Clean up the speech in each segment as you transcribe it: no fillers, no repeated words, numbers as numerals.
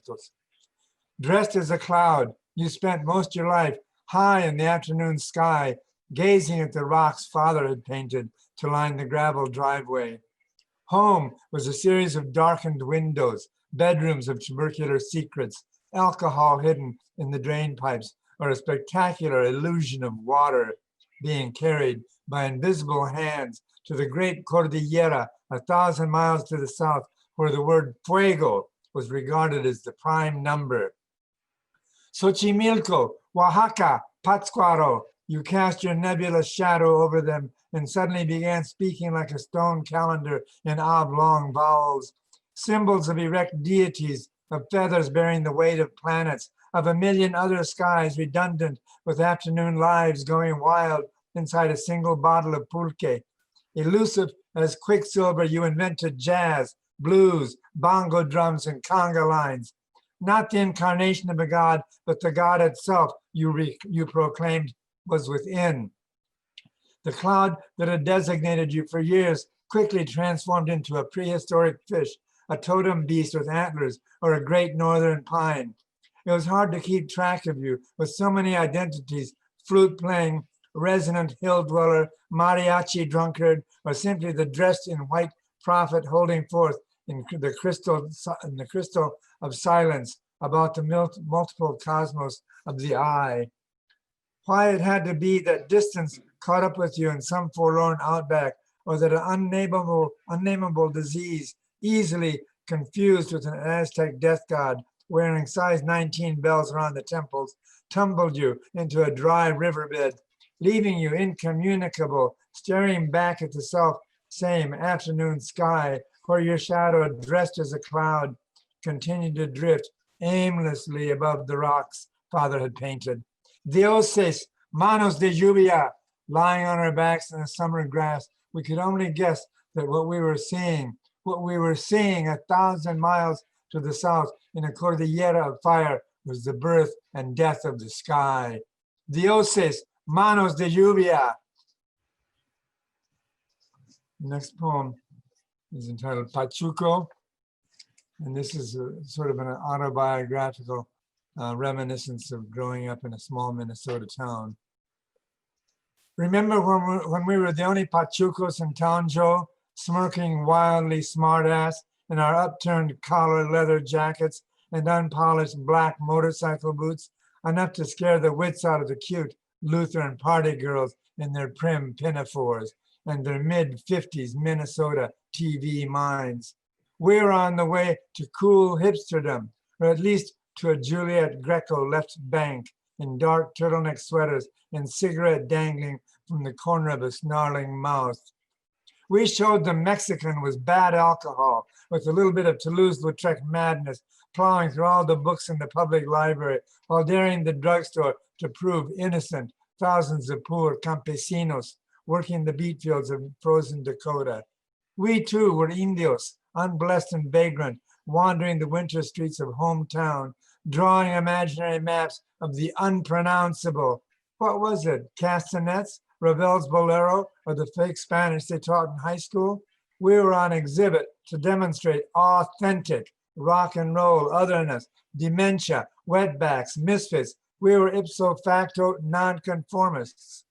Cantos. Dressed as a cloud, you spent most of your life high in the afternoon sky, gazing at the rocks father had painted to line the gravel driveway. Home was a series of darkened windows, bedrooms of tubercular secrets, alcohol hidden in the drain pipes, or a spectacular illusion of water being carried by invisible hands to the great Cordillera 1,000 miles to the south, where the word fuego was regarded as the prime number. Xochimilco, Oaxaca, Pátzcuaro, you cast your nebulous shadow over them and suddenly began speaking like a stone calendar in oblong vowels, symbols of erect deities, of feathers bearing the weight of planets, of a million other skies redundant with afternoon lives going wild inside a single bottle of pulque. Elusive as quicksilver, you invented jazz, blues, bongo drums, and conga lines. Not the incarnation of a god, but the god itself you proclaimed was within. The cloud that had designated you for years quickly transformed into a prehistoric fish, a totem beast with antlers, or a great northern pine. It was hard to keep track of you with so many identities, flute playing, resonant hill dweller, mariachi drunkard, or simply the dressed in white prophet holding forth in the crystal of silence about the multiple cosmos of the eye. Why it had to be that distance caught up with you in some forlorn outback, or that an unnameable disease, easily confused with an Aztec death god wearing size 19 bells around the temples, tumbled you into a dry riverbed, leaving you incommunicable, staring back at the self-same afternoon sky, where your shadow, dressed as a cloud, continued to drift aimlessly above the rocks father had painted. Dioses, manos de lluvia, lying on our backs in the summer grass, we could only guess that what we were seeing 1,000 miles to the south in a cordillera of fire was the birth and death of the sky. Dioses, manos de lluvia. The next poem is entitled Pachuco, and this is sort of an autobiographical reminiscence of growing up in a small Minnesota town. Remember when we were the only Pachucos in town, Joe, smirking wildly smart-ass in our upturned collar leather jackets and unpolished black motorcycle boots, enough to scare the wits out of the cute Lutheran party girls in their prim pinafores and their mid-50s Minnesota TV minds. We were on the way to cool hipsterdom, or at least to a Juliet Greco left bank in dark turtleneck sweaters and cigarette dangling from the corner of a snarling mouth. We showed the Mexican was bad alcohol with a little bit of Toulouse-Lautrec madness, plowing through all the books in the public library while daring the drugstore to prove innocent thousands of poor campesinos working the beet fields of frozen Dakota. We too were indios, unblessed and vagrant, wandering the winter streets of hometown, drawing imaginary maps of the unpronounceable. What was it? Castanets, Ravel's Bolero, or the fake Spanish they taught in high school? We were on exhibit to demonstrate authentic rock and roll otherness, dementia, wetbacks, misfits. We were ipso facto nonconformists.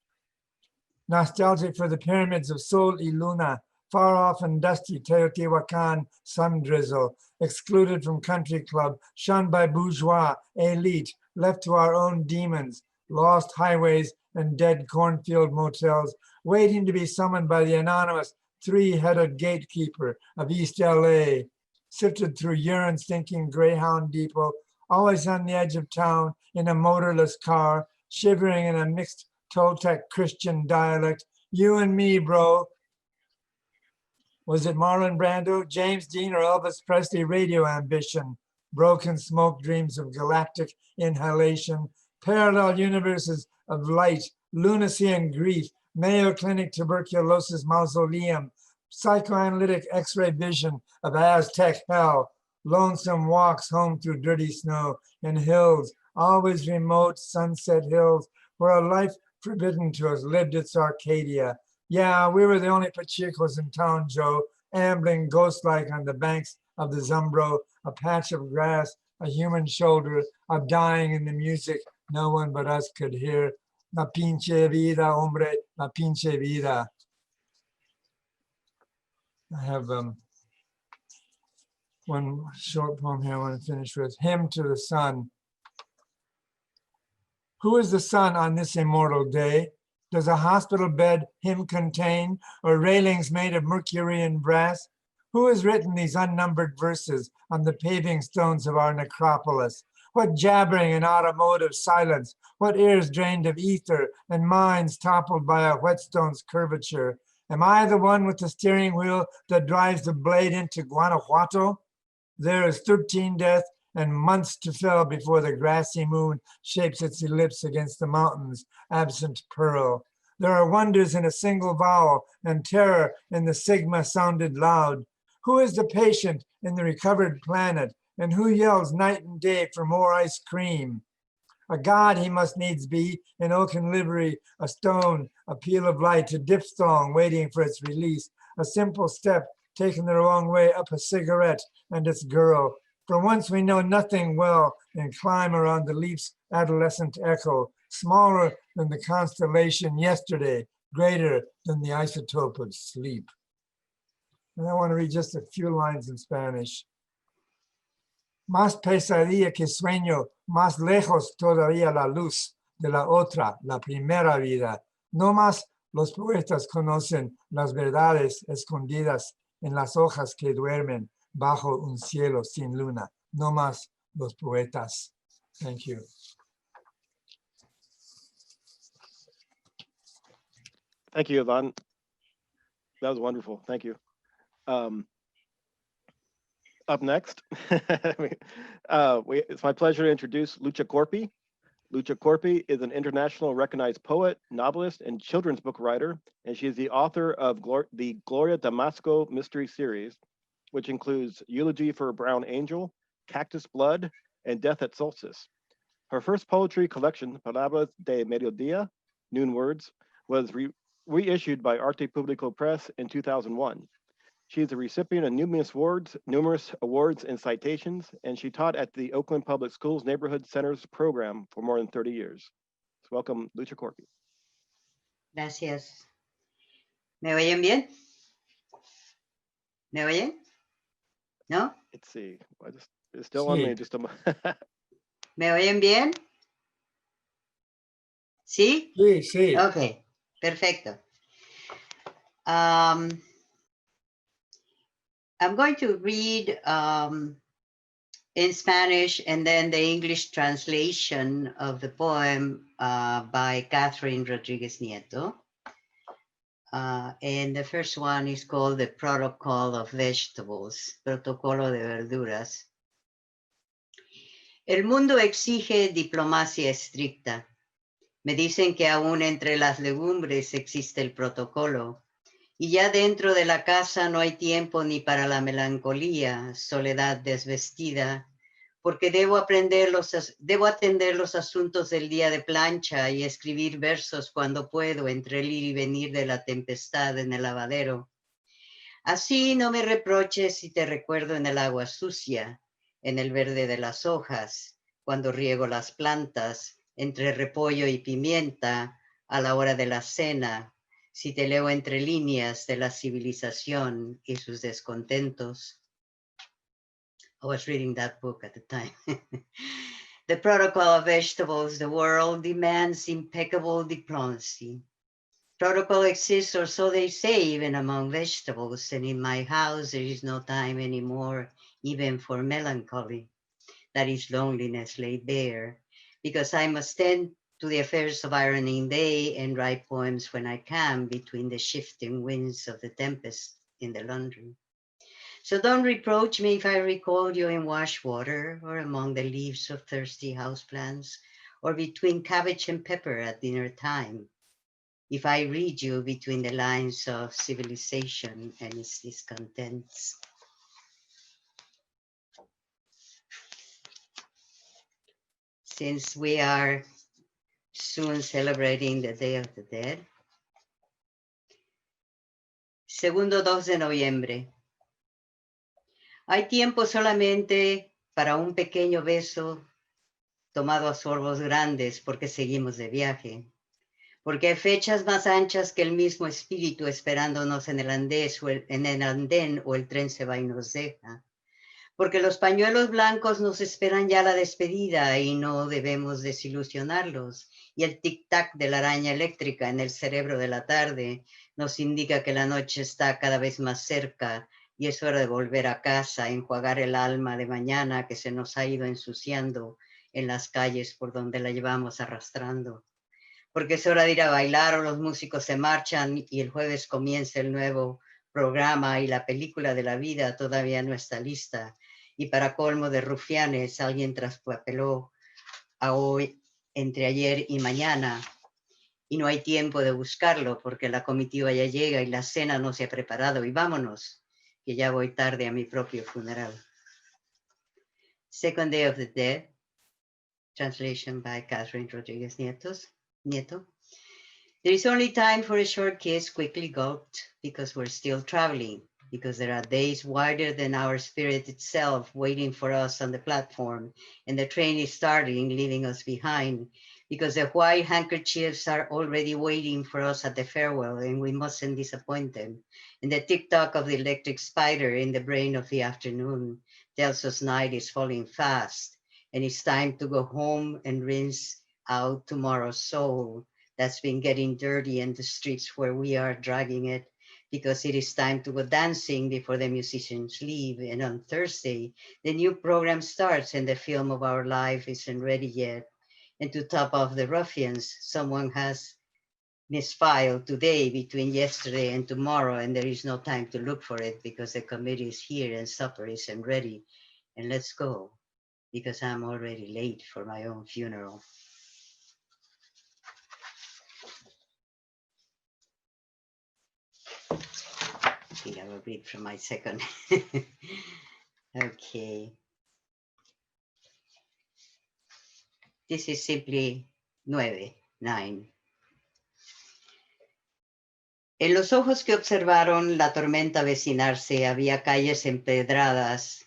Nostalgic for the pyramids of Sol y Luna, far off and dusty Teotihuacan sun drizzle, excluded from country club, shunned by bourgeois, elite, left to our own demons, lost highways and dead cornfield motels, waiting to be summoned by the anonymous three-headed gatekeeper of East LA, sifted through urine-stinking Greyhound depot, always on the edge of town in a motorless car, shivering in a mixed Toltec Christian dialect. You and me, bro. Was it Marlon Brando, James Dean, or Elvis Presley radio ambition? Broken smoke dreams of galactic inhalation, parallel universes of light, lunacy and grief, Mayo Clinic tuberculosis mausoleum, psychoanalytic X-ray vision of Aztec hell, lonesome walks home through dirty snow in hills, always remote sunset hills, where a life forbidden to us lived its Arcadia. Yeah, we were the only Pachicos in town, Joe, ambling ghost-like on the banks of the Zumbro, a patch of grass a human shoulder, of dying in the music no one but us could hear. La pinche vida, hombre, la pinche vida. I have one short poem here I want to finish with. Hymn to the Sun. Who is the sun on this immortal day? Does a hospital bed him contain, or railings made of mercury and brass? Who has written these unnumbered verses on the paving stones of our necropolis? What jabbering and automotive silence, what ears drained of ether and minds toppled by a whetstone's curvature? Am I the one with the steering wheel that drives the blade into Guanajuato? There is 13 deaths and months to fill before the grassy moon shapes its ellipse against the mountains, absent pearl. There are wonders in a single vowel and terror in the sigma sounded loud. Who is the patient in the recovered planet, and who yells night and day for more ice cream? A god he must needs be, in oaken livery, a stone, a peal of light, a diphthong waiting for its release, a simple step taken the wrong way up a cigarette and its girl. For once we know nothing well and climb around the leaf's adolescent echo, smaller than the constellation yesterday, greater than the isotope of sleep. And I want to read just a few lines in Spanish. Más pesadilla que sueño, más lejos todavía la luz de la otra, la primera vida. No más los poetas conocen las verdades escondidas en las hojas que duermen bajo un cielo sin luna. No más los poetas. Thank you. Thank you, Ivan. That was wonderful. Thank you. Up next, it's my pleasure to introduce Lucha Corpy. Lucha Corpy is an international recognized poet, novelist, and children's book writer, and she is the author of the Gloria Damasco mystery series, which includes Eulogy for a Brown Angel, Cactus Blood, and Death at Solstice. Her first poetry collection, Palabras de Mediodía, Noon Words, was reissued by Arte Publico Press in 2001. She is a recipient of numerous awards and citations, and she taught at the Oakland Public Schools Neighborhood Centers program for more than 30 years. So welcome, Lucha Corpy. Gracias. ¿Me oyen bien? ¿Me oyen? ¿No? Let's see. It's still on me. Just a moment. ¿Me oyen bien? ¿Sí? Sí, sí. Ok, perfecto. I'm going to read in Spanish and then the English translation of the poem by Catherine Rodriguez Nieto. And the first one is called The Protocol of Vegetables, Protocolo de Verduras. El mundo exige diplomacia estricta. Me dicen que aún entre las legumbres existe el protocolo. Y ya dentro de la casa no hay tiempo ni para la melancolía, soledad desvestida, porque debo atender los asuntos del día de plancha y escribir versos cuando puedo entre el ir y venir de la tempestad en el lavadero. Así no me reproches si te recuerdo en el agua sucia, en el verde de las hojas, cuando riego las plantas, entre repollo y pimienta, a la hora de la cena, si te leo entre líneas de la civilización y sus descontentos. I was reading that book at the time. The Protocol of Vegetables, the world demands impeccable diplomacy. Protocol exists, or so they say, even among vegetables, and in my house there is no time anymore, even for melancholy. That is loneliness laid bare, because I must tend to the affairs of ironing day and write poems when I can between the shifting winds of the tempest in the laundry. So don't reproach me if I recall you in wash water or among the leaves of thirsty houseplants or between cabbage and pepper at dinner time. If I read you between the lines of civilization and its discontents. Since we are soon celebrating the Day of the Dead. Segundo 2 de noviembre. Hay tiempo solamente para un pequeño beso tomado a sorbos grandes porque seguimos de viaje. Porque hay fechas más anchas que el mismo espíritu esperándonos en el andén o el tren se va y nos deja. Porque los pañuelos blancos nos esperan ya la despedida y no debemos desilusionarlos. Y el tic-tac de la araña eléctrica en el cerebro de la tarde nos indica que la noche está cada vez más cerca y es hora de volver a casa, enjuagar el alma de mañana que se nos ha ido ensuciando en las calles por donde la llevamos arrastrando. Porque es hora de ir a bailar o los músicos se marchan y el jueves comienza el nuevo programa y la película de la vida todavía no está lista. Y para colmo de rufianes, alguien traspapeló a hoy, entre ayer y mañana, y no hay tiempo de buscarlo porque la comitiva ya llega y la cena no se ha preparado y vámonos, que ya voy tarde a mi propio funeral. Second Day of the Dead, translation by Catherine Rodriguez Nieto. There is only time for a short kiss quickly gulped because we're still traveling, because there are days wider than our spirit itself waiting for us on the platform, and the train is starting, leaving us behind, because the white handkerchiefs are already waiting for us at the farewell, and we mustn't disappoint them. And the tick-tock of the electric spider in the brain of the afternoon tells us night is falling fast, and it's time to go home and rinse out tomorrow's soul that's been getting dirty in the streets where we are dragging it, because it is time to go dancing before the musicians leave. And on Thursday, the new program starts and the film of our life isn't ready yet. And to top off the ruffians, someone has misfiled today between yesterday and tomorrow, and there is no time to look for it because the committee is here and supper isn't ready. And let's go, because I'm already late for my own funeral. I think I will read from my second. Okay. This is simply 9. En los ojos que observaron la tormenta avecinarse había calles empedradas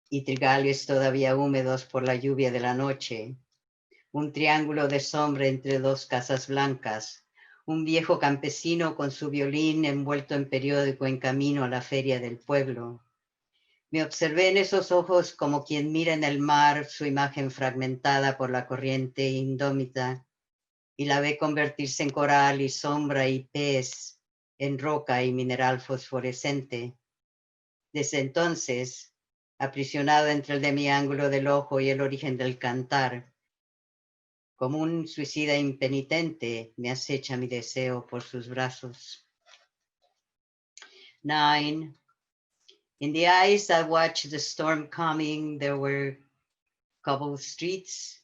y trigales todavía húmedos por la lluvia de la noche, un triángulo de sombra entre dos casas blancas, un viejo campesino con su violín envuelto en periódico en camino a la feria del pueblo. Me observé en esos ojos como quien mira en el mar su imagen fragmentada por la corriente indómita y la ve convertirse en coral y sombra y pez, en roca y mineral fosforescente. Desde entonces, aprisionado entre el demiángulo del ojo y el origen del cantar, como un suicida impenitente, me acecha mi deseo por sus brazos. 9. In the eyes that watched the storm coming, there were cobbled streets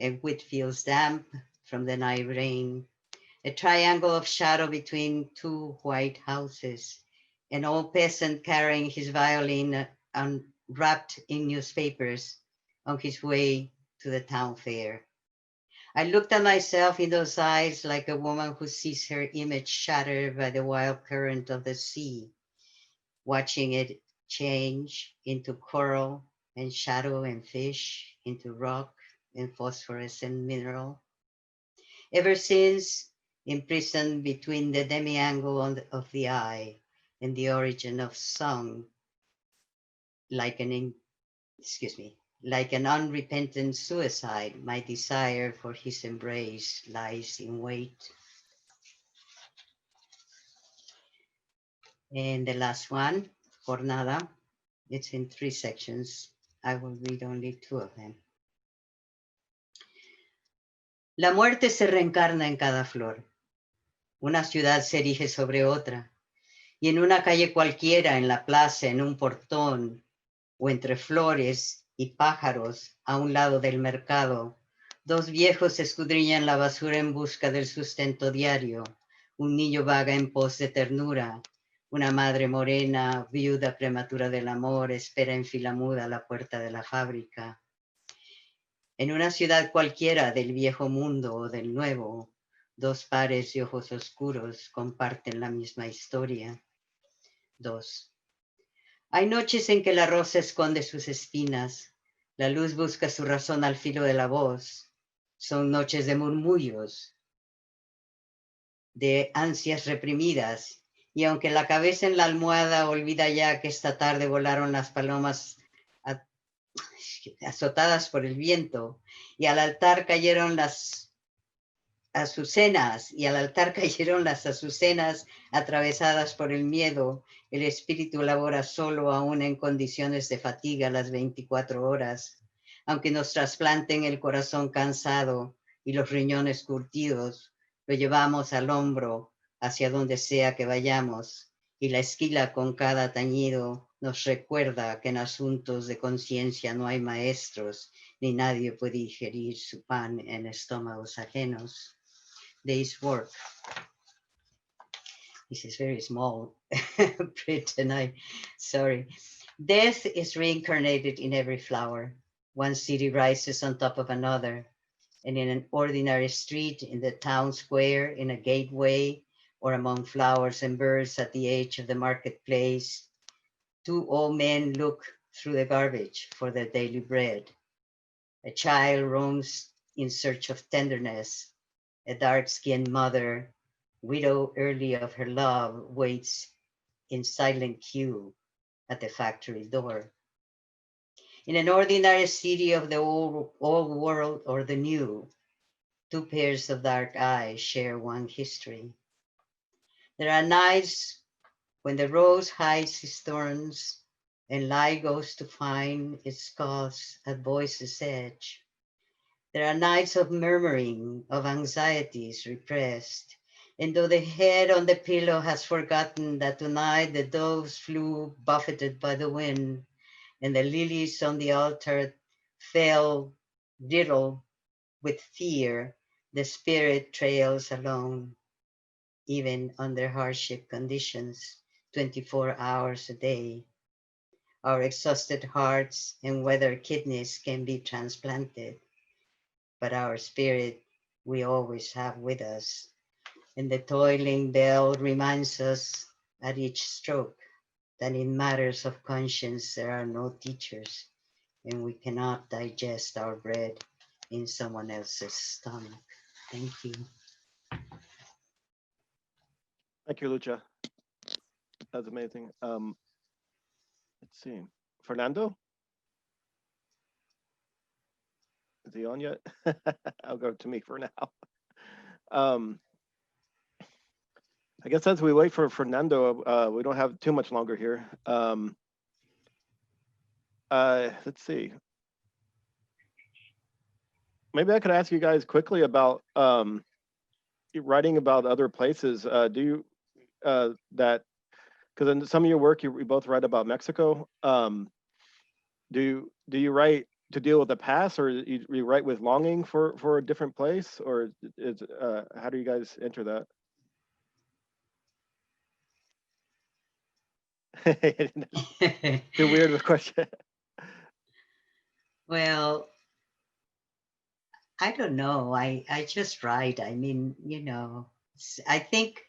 and wheat fields damp from the night rain, a triangle of shadow between two white houses, an old peasant carrying his violin wrapped in newspapers on his way to the town fair. I looked at myself in those eyes like a woman who sees her image shattered by the wild current of the sea, watching it change into coral and shadow and fish, into rock and phosphorescent mineral. Ever since, imprisoned between the demi-angle of the eye and the origin of song, like an unrepentant suicide, my desire for his embrace lies in wait. And the last one, Jornada, it's in 3 sections. I will read only 2 of them. La muerte se reencarna en cada flor. Una ciudad se erige sobre otra. Y en una calle cualquiera, en la plaza, en un portón, o entre flores y pájaros a un lado del mercado, 2 viejos escudriñan la basura en busca del sustento diario. Un niño vaga en pos de ternura. Una madre morena, viuda prematura del amor, espera en fila muda a la puerta de la fábrica. En una ciudad cualquiera del viejo mundo o del nuevo, 2 pares de ojos oscuros comparten la misma historia. 2. Hay noches en que la rosa esconde sus espinas, La luz busca su razón al filo de la voz. Son noches de murmullos, de ansias reprimidas. Y aunque la cabeza en la almohada olvida ya que esta tarde volaron las palomas azotadas por el viento, y al altar cayeron las azucenas, y al altar cayeron las azucenas atravesadas por el miedo, el espíritu labora solo aún en condiciones de fatiga las 24 horas, aunque nos trasplanten el corazón cansado y los riñones curtidos, lo llevamos al hombro hacia donde sea que vayamos, y la esquila con cada tañido nos recuerda que en asuntos de conciencia no hay maestros, ni nadie puede ingerir su pan en estómagos ajenos. Day's work. This is very small print, and sorry. Death is reincarnated in every flower. One city rises on top of another, and in an ordinary street, in the town square, in a gateway, or among flowers and birds at the edge of the marketplace, two old men look through the garbage for their daily bread. A child roams in search of tenderness. A dark-skinned mother, widow early of her love, waits in silent queue at the factory door. In an ordinary city of the old world or the new, two pairs of dark eyes share one history. There are nights when the rose hides its thorns and light goes to find its cause at voice's edge. There are nights of murmuring, of anxieties repressed. And though the head on the pillow has forgotten that tonight the doves flew buffeted by the wind, and the lilies on the altar fell riddled with fear, the spirit trails alone, even under hardship conditions, 24 hours a day. Our exhausted hearts and weathered kidneys can be transplanted, but our spirit we always have with us. And the toiling bell reminds us at each stroke that in matters of conscience there are no teachers, and we cannot digest our bread in someone else's stomach. Thank you. Thank you, Lucha. That's amazing. Let's see. Fernando? Is he on yet? I'll go to me for now. I guess as we wait for Fernando, we don't have too much longer here. Let's see. Maybe I could ask you guys quickly about writing about other places. Do you that, because in some of your work you both write about Mexico. Do you write to deal with the past, or you write with longing for a different place, or is how do you guys enter that? Too weird of a question. Well, I don't know. I just write. I mean, I think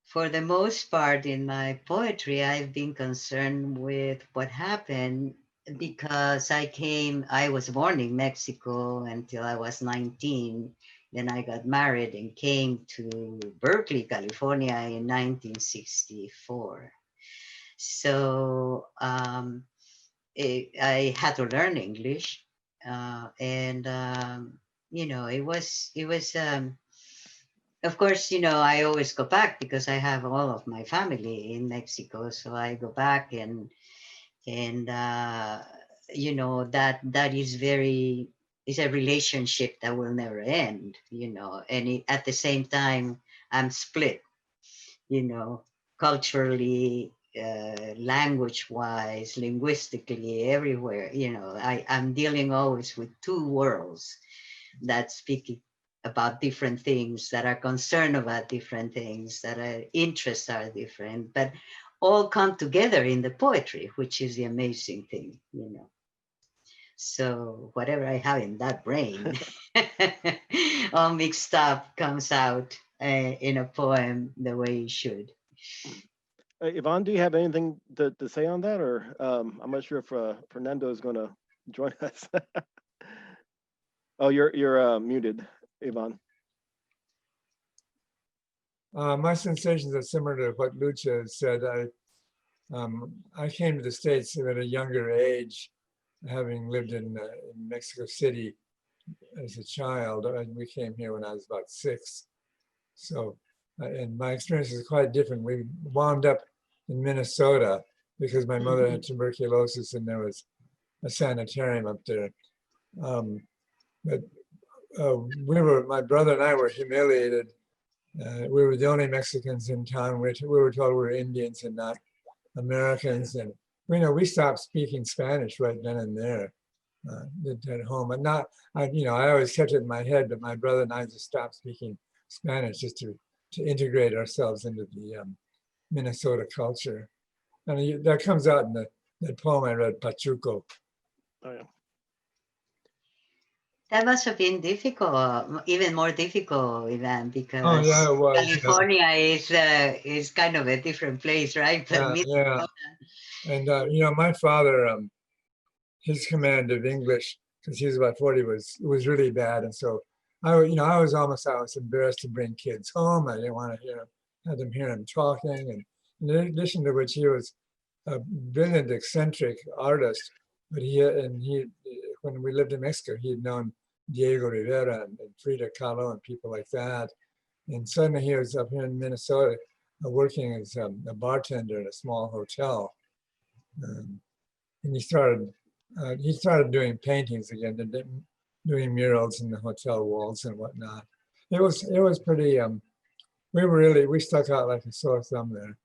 for the most part in my poetry, I've been concerned with what happened because I was born in Mexico until I was 19. Then I got married and came to Berkeley, California in 1964. So I had to learn English, and it was of course, I always go back because I have all of my family in Mexico, so I go back and that is a relationship that will never end, and at the same time I'm split, culturally, language-wise, linguistically, everywhere. I'm dealing always with two worlds that speak about different things, that are concerned about different things, that are interests are different, but all come together in the poetry, which is the amazing thing, So whatever I have in that brain, all mixed up, comes out in a poem the way it should. Yvonne, do you have anything to say on that, or I'm not sure if Fernando is going to join us. Oh, you're muted, Ivan. My sensations are similar to what Lucha said. I came to the States at a younger age, having lived in Mexico City as a child. We came here when I was about 6. So, and my experience is quite different. We wound up in Minnesota because my mother had tuberculosis and there was a sanitarium up there. But my brother and I were humiliated. We were the only Mexicans in town. We were told we were Indians and not Americans. And we stopped speaking Spanish right then and there at home. And not, I always kept it in my head, but my brother and I just stopped speaking Spanish just to integrate ourselves into the Minnesota culture. And that comes out in that poem I read, Pachuco. Oh, yeah. That must have been difficult, even more difficult, Ivan, because Oh, yeah, it was. California is kind of a different place, right? But Yeah. And my father, his command of English, because he was about 40, was really bad. And so I was embarrassed to bring kids home. I didn't want to have them hear him talking. And in addition to which, he was a brilliant, eccentric artist. But when we lived in Mexico, he had known Diego Rivera and Frida Kahlo and people like that. And suddenly he was up here in Minnesota working as a bartender in a small hotel. And he started doing paintings again, doing murals in the hotel walls and whatnot. It was pretty, we stuck out like a sore thumb there.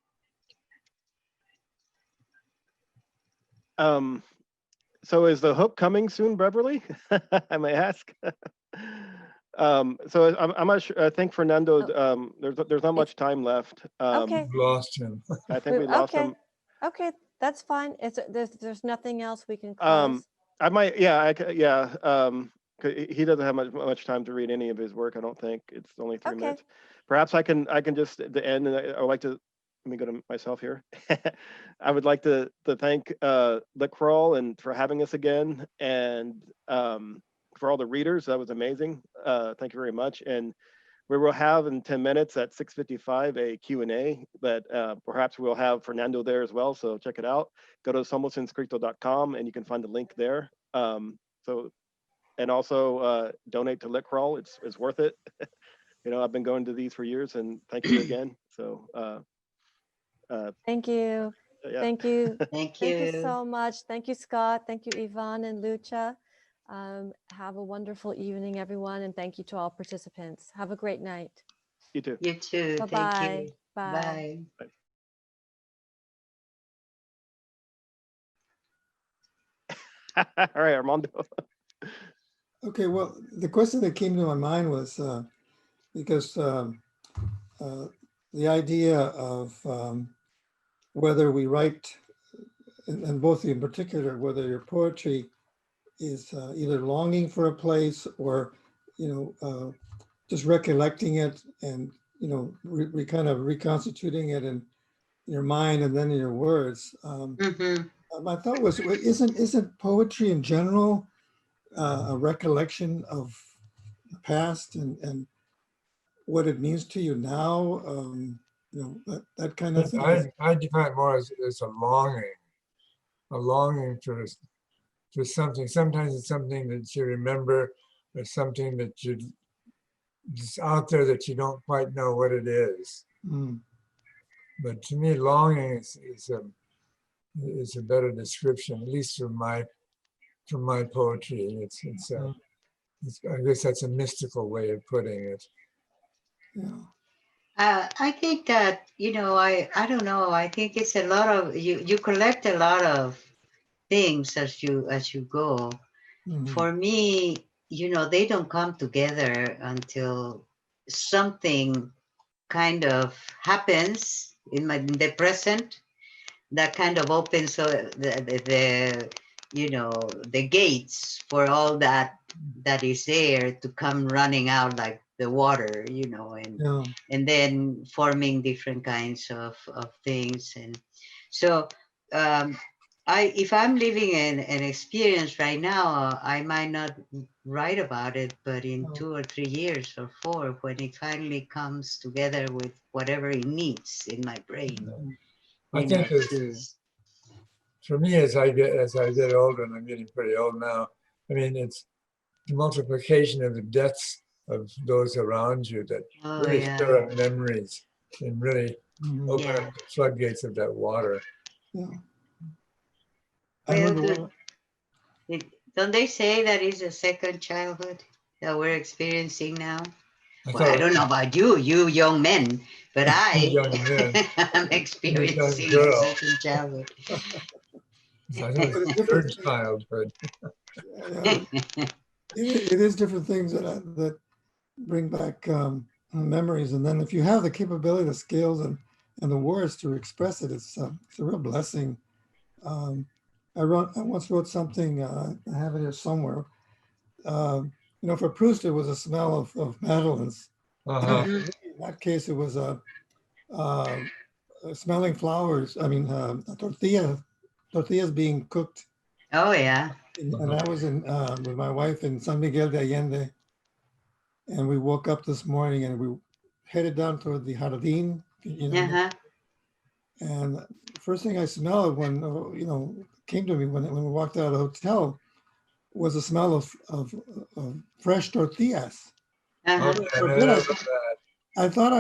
So is the hook coming soon, Beverly? I may ask. So I'm not sure. I think Fernando, there's not much time left. Okay. We lost him. I think we lost him. Okay, that's fine. There's nothing else we can close. I might, yeah, he doesn't have much time to read any of his work. I don't think it's only 3 minutes. Perhaps I can just at the end, and I would like to. Let me go to myself here. I would like to thank Litcrawl and for having us again, and for all the readers. That was amazing. Thank you very much. And we will have in 10 minutes at 6:55 a Q&A that perhaps we'll have Fernando there as well. So check it out. Go to somosescrito.com and you can find the link there. And also donate to Litcrawl. It's worth it. I've been going to these for years, and thank you again. So. Thank you. Yeah. Thank you. Thank you. Thank you so much. Thank you, Scott. Thank you, Ivan and Lucha. Have a wonderful evening, everyone. And thank you to all participants. Have a great night. You too. You too. Bye-bye. Thank you. Bye. Bye. All right, Armando. Okay, well, the question that came to my mind was because the idea of whether we write, and both in particular, whether your poetry is either longing for a place or, just recollecting it and, kind of reconstituting it in your mind and then in your words. My thought was, isn't poetry in general a recollection of the past and what it means to you now? That kind of thing. I define it more as a longing for something. Sometimes it's something that you remember, or something that it's out there that you don't quite know what it is. But to me, longing is a better description, at least from my poetry. I guess that's a mystical way of putting it. Yeah. I think that, I don't know. I think it's a lot of, you collect a lot of things as you go. For me, they don't come together until something kind of happens in the present that kind of opens the gates for all that is there to come running out like the water, and then forming different kinds of things. And so if I'm living in an experience right now, I might not write about it, but in 2 or 3 years or 4, when it finally comes together with whatever it needs in my brain, I you know, think it's, for me, as I get older, and I'm getting pretty old now, I mean, it's the multiplication of the deaths of those around you that oh really yeah, stir up memories and really Mhm. open yeah. up the floodgates of that water. Yeah. I Well, remember don't they say that is a second childhood that we're experiencing now? I Well, I thought don't know about you young men, but young men, I'm young experiencing a girl, second childhood. I thought it was it's the different. third childhood. Yeah, it is different things that bring back memories. And then if you have the capability, the skills, and the words to express it, it's a real blessing. Um, I once wrote something. I have it here somewhere. You know, for Proust, it was a smell of Madeleines. Uh-huh. Mhm. In that case, it was uh, smelling flowers. I mean, tortillas being cooked. Oh yeah. And I was in with my wife in San Miguel de Allende, and we woke up this morning and we headed down toward the Jardín, you know, Uh-huh. and the first thing I smelled when you know came to me when we walked out of the hotel was the smell of fresh tortillas. Uh-huh. Okay, So man, then I love that. I thought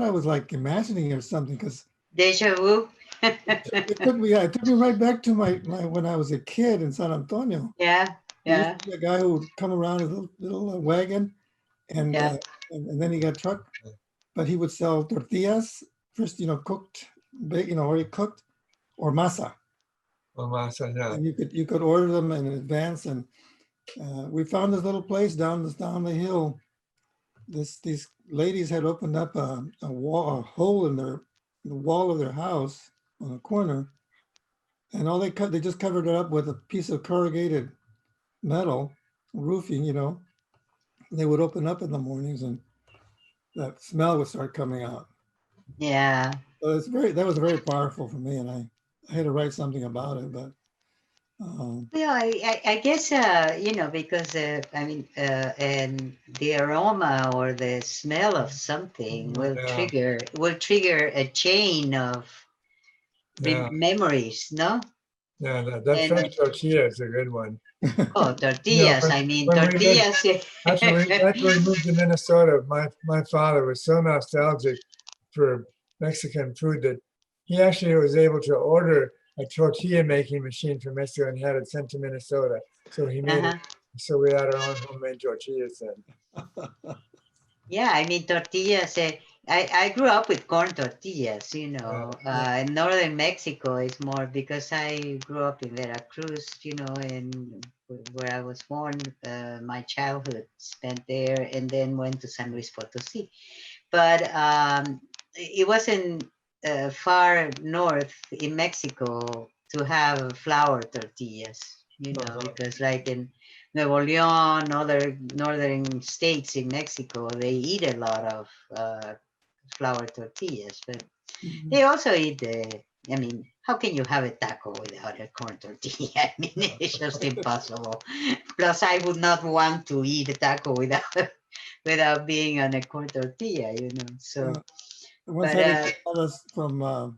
I was like imagining or something because Deja vu. it took me right back to my when I was a kid in San Antonio. Yeah, There used yeah, to be a guy who would come around in a little wagon, and, yeah. uh, and then he got truck, but he would sell tortillas first, you know, cooked, you know, already cooked, or masa, Oh, my son, yeah. and you could order them in advance. And we found this little place down the hill. These ladies had opened up a hole in the wall of their house on a corner, and they just covered it up with a piece of corrugated metal roofing, you know. They would open up in the mornings and that smell would start coming out. Yeah. So that was very powerful for me, and I had to write something about it. But Well, I guess, you know, because, I mean, and the aroma or the smell of something Yeah, will trigger a chain of yeah, memories, no? yeah. That And, fresh tortilla is a good one. oh, You know, tortillas, I mean, when we lived, tortillas. after we moved to Minnesota, my father was so nostalgic for Mexican food that he actually was able to order a tortilla making machine from Mexico and had it sent to Minnesota. So he made it. Uh-huh. So we had our own homemade tortillas then. Yeah, I mean, tortillas. I grew up with corn tortillas, you know. In northern Mexico, it's more because I grew up in Veracruz, you know, and where I was born, my childhood spent there, and then went to San Luis Potosí. But it wasn't far north in Mexico to have flour tortillas, you know, because like in Nuevo León, other northern states in Mexico, they eat a lot of flour tortillas, but they also eat I mean, how can you have a taco without a corn tortilla? I mean, it's just impossible. Plus, I would not want to eat a taco without being on a corn tortilla, you know. So, once but had a us from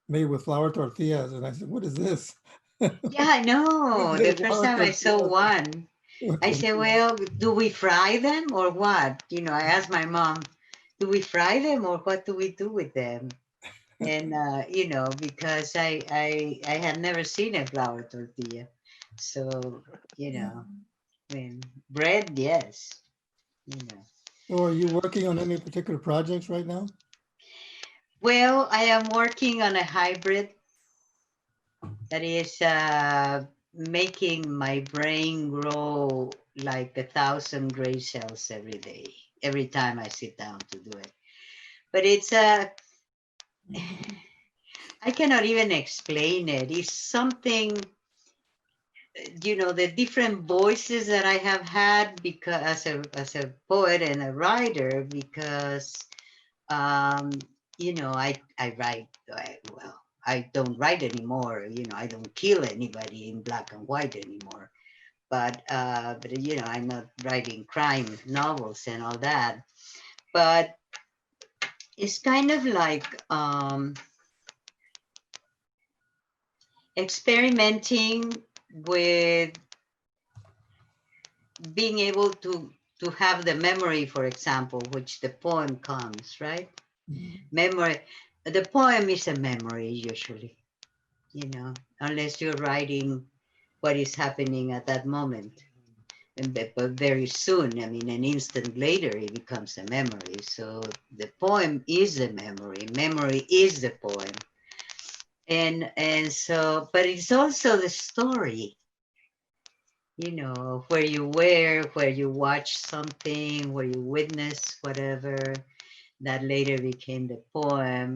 made with flour tortillas, and I said, "What is this?" yeah, I know. The first Flour time I saw tortillas. one, I said, well, do we fry them or what? You know, I asked my mom, do we fry them or what do we do with them? And, you know, because I had never seen a flour tortilla. So, you know, I mean, bread, yes, you know. So are you working on any particular projects right now? Well, I am working on a hybrid that is making my brain grow like 1,000 gray cells every day, every time I sit down to do it. But it's I cannot even explain it. It's something, you know, the different voices that I have had because as a poet and a writer, because you know, I write, well, I don't write anymore. You know, I don't kill anybody in black and white anymore. But you know, I'm not writing crime novels and all that. But it's kind of like experimenting with being able to have the memory, for example, which the poem comes, right? Memory, the poem is a memory usually, you know, unless you're writing what is happening at that moment. But very soon, I mean, an instant later, it becomes a memory. So the poem is the memory. Memory is the poem. And so, but it's also the story, you know, where you were, where you watch something, where you witness whatever, that later became the poem,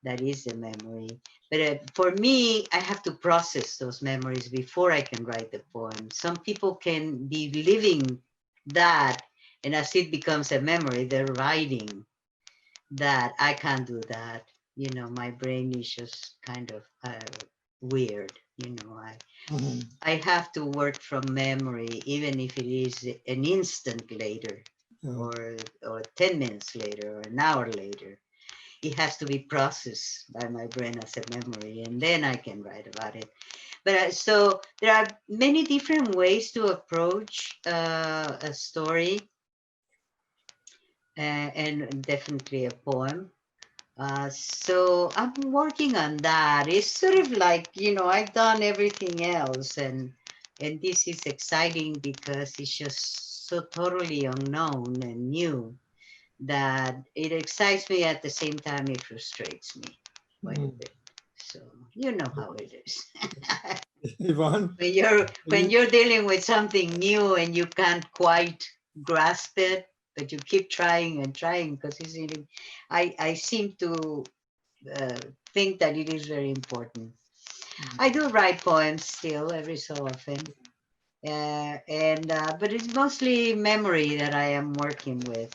that is the memory. But for me, I have to process those memories before I can write the poem. Some people can be living that, and as it becomes a memory, they're writing that. I can't do that. You know, my brain is just kind of weird. You know, I have to work from memory, even if it is an instant later, or 10 minutes later, or an hour later. It has to be processed by my brain as a memory, and then I can write about it. But so there are many different ways to approach a story, and definitely a poem. So I'm working on that. It's sort of like, you know, I've done everything else, and this is exciting because it's just so totally unknown and new that it excites me. At the same time, it frustrates me quite a bit. So you know how it is. Yvonne? when you're dealing with something new and you can't quite grasp it, but you keep trying and trying, because I seem to think that it is very important. I do write poems still every so often, but it's mostly memory that I am working with.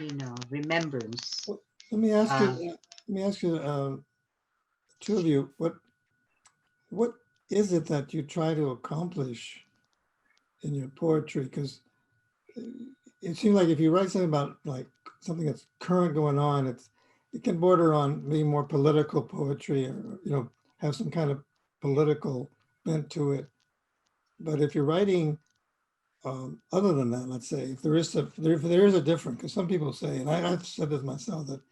You know, remembrance. Well, let me ask you, two of you, what is it that you try to accomplish in your poetry? Because it seems like if you write something about like something that's current going on, it can border on being more political poetry, or, you know, have some kind of political bent to it. But if you're writing other than that, let's say, if there is a difference, because some people say, and I've said this myself, that,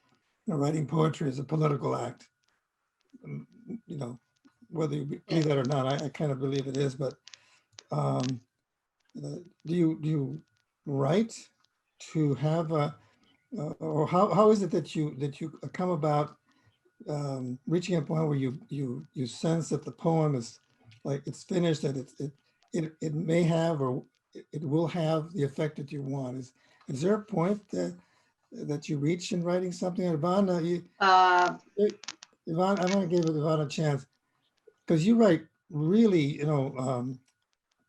you know, writing poetry is a political act. You know, whether you believe that or not, I kind of believe it is. But do you write to have a, or how is it that you come about reaching a point where you sense that the poem is like it's finished, that it may have, or it will have the effect that you want? Is there a point that you reach in writing something? Yvonne, Yvonne, I'm going to give Yvonne a chance, because you write really, you know,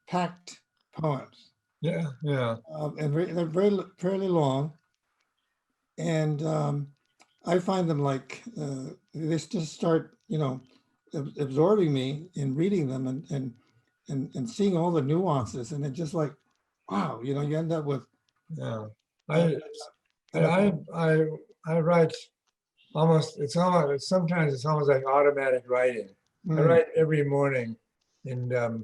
packed poems. Yeah, yeah. And they're fairly long. And I find them like, they just start, you know, absorbing me in reading them, and seeing all the nuances. And it's just like, wow, you know, you end up with. Yeah. I write sometimes it's almost like automatic writing. I write every morning, and a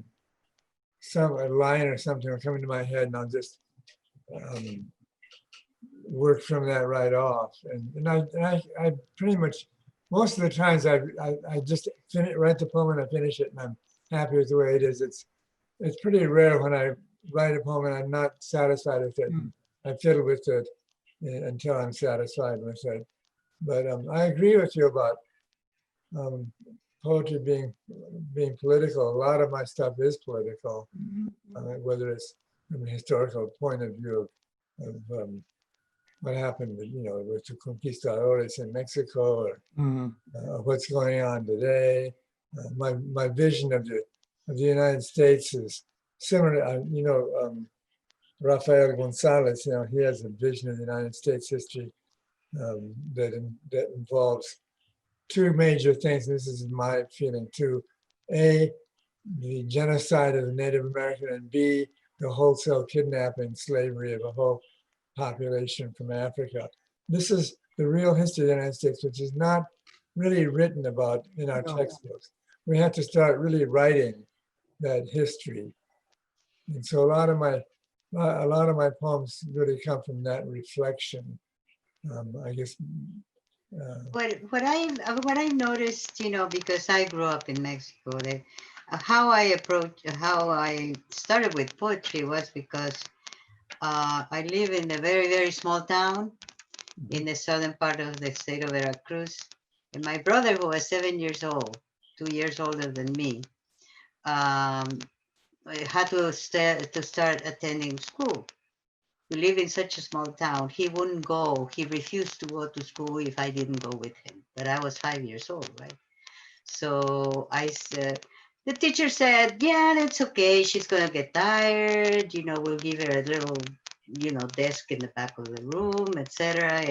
line or something will come into my head, and I'll just work from that right off. And I pretty much, most of the times I just write the poem and I finish it, and I'm happy with the way it is. It's pretty rare when I write a poem and I'm not satisfied with it. I fiddle with it until I'm satisfied with it. But I agree with you about poetry being political. A lot of my stuff is political, whether it's from a historical point of view of what happened, you know, with the conquistadores in Mexico, or what's going on today. My vision of the United States is similar. You know, Rafael Gonzalez, you know, he has a vision of the United States history that involves two major things. This is my feeling too. A, the genocide of the Native American, and B, the wholesale kidnapping, slavery of a whole population from Africa. This is the real history of the United States, which is not really written about in our No. textbooks. We have to start really writing that history. And so a lot of my poems really come from that reflection. I guess. What I noticed, you know, because I grew up in Mexico, that how I started with poetry was because I live in a very, very small town in the southern part of the state of Veracruz. And my brother, who was 7 years old, 2 years older than me, had to start attending school. We live in such a small town. He wouldn't go. He refused to go to school if I didn't go with him. But I was 5 years old, right? So I said, the teacher said, yeah, that's okay. She's going to get tired. You know, we'll give her a little, you know, desk in the back of the room, etc.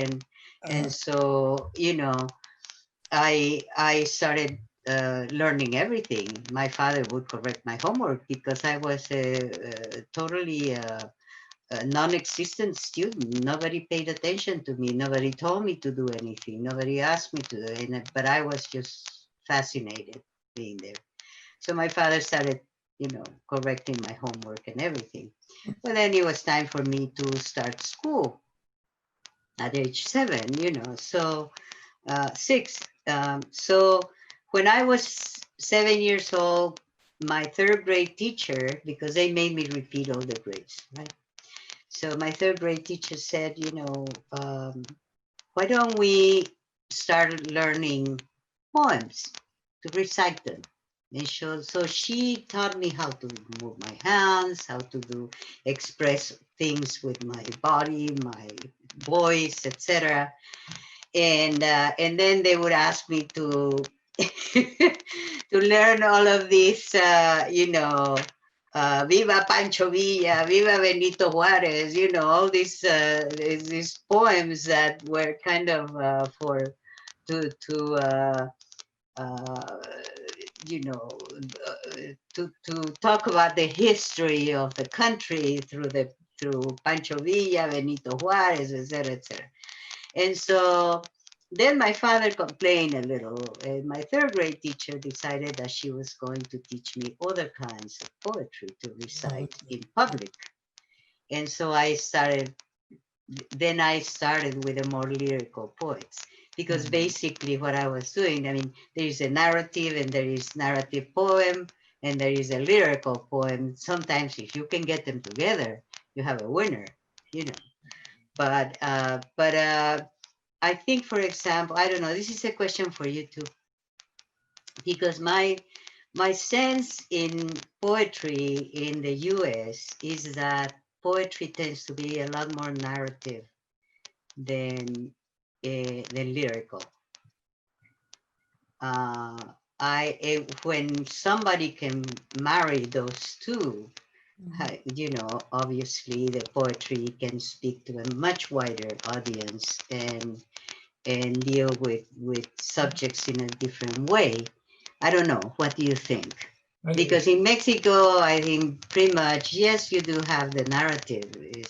And so, you know, I started learning everything. My father would correct my homework because I was totally a non-existent student. Nobody paid attention to me. Nobody told me to do anything. Nobody asked me to do anything, but I was just fascinated being there. So my father started, you know, correcting my homework and everything. But then it was time for me to start school at age 7, you know, so 6. So when I was 7 years old, my 3rd grade teacher, because they made me repeat all the grades, right? So my 3rd grade teacher said, you know, why don't we start learning poems to recite them? And so she taught me how to move my hands, how to express things with my body, my voice, etc. And then they would ask me to to learn all of these, you know, Viva Pancho Villa, Viva Benito Juarez, you know, all these poems that were kind of you know, to talk about the history of the country through Pancho Villa, Benito Juarez, etc., etc. And so then my father complained a little, and my 3rd grade teacher decided that she was going to teach me other kinds of poetry to recite in public. And so I started with the more lyrical poets, because basically what I was doing, I mean, there is a narrative and there is narrative poem and there is a lyrical poem. Sometimes if you can get them together, you have a winner, you know. But I think, for example, I don't know, this is a question for you too, because my sense in poetry in the US is that poetry tends to be a lot more narrative than lyrical. When somebody can marry those two, you know, obviously the poetry can speak to a much wider audience and deal with subjects in a different way. I don't know. What do you think? Because in Mexico, I think pretty much, yes, you do have the narrative is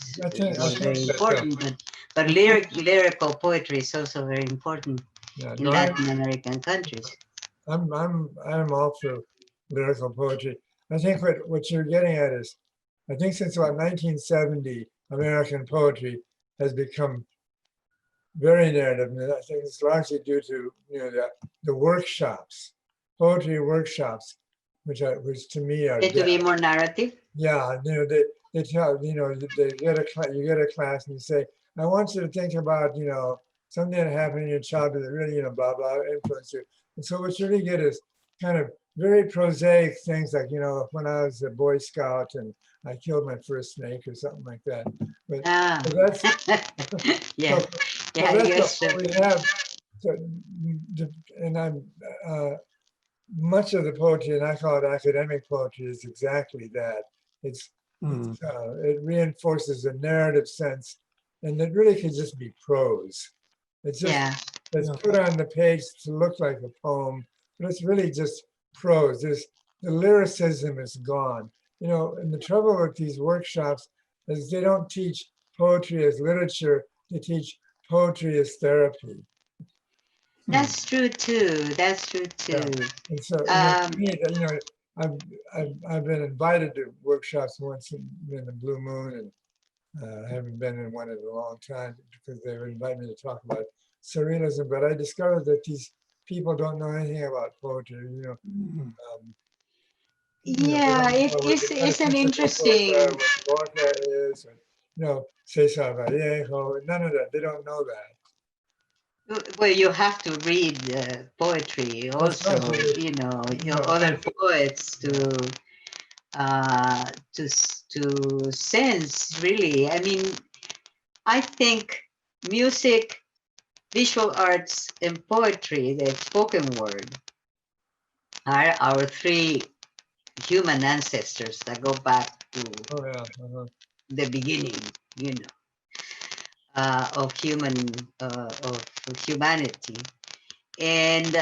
very important, but lyrical poetry is also very important in Latin American countries. I'm all for lyrical poetry. I think what you're getting at is, I think since about 1970, American poetry has become very narrative, and I think it's largely due to, you know, the workshops, poetry workshops, which to me are to be more narrative. Yeah, you know, they tell, you know, you get a class and you say, I want you to think about, you know, something that happened in your childhood that really, you know, blah blah influenced you. And so what you really get is kind of very prosaic things like, you know, when I was a Boy Scout and I killed my first snake or something like that. But that's yeah, so, yeah, I guess so. we have. So, and I'm much of the poetry, and I call it academic poetry, is exactly that. It reinforces a narrative sense, and it really could just be prose. It's just that's Yeah. put on the page to look like a poem, but it's really just prose. The lyricism is gone. You know, and the trouble with these workshops is they don't teach poetry as literature, they teach poetry as therapy. That's true too. That's true too. And so, Um, for me, you know, I've been invited to workshops once in the Blue Moon, and I haven't been in one in a long time because they would invite me to talk about surrealism. But I discovered that these people don't know anything about poetry. Mhm. yeah, They don't know what the it's an metaphysical poets interesting. are, what Lorca is, or, Cesar Vallejo. None of that. They don't know that. Well, you have to read poetry That's also. right. You know, You know, other poets to sense really. I mean, I think music, visual arts, and poetry, the spoken word, are our three human ancestors that go back to Oh yeah. the beginning, you know, of humanity, and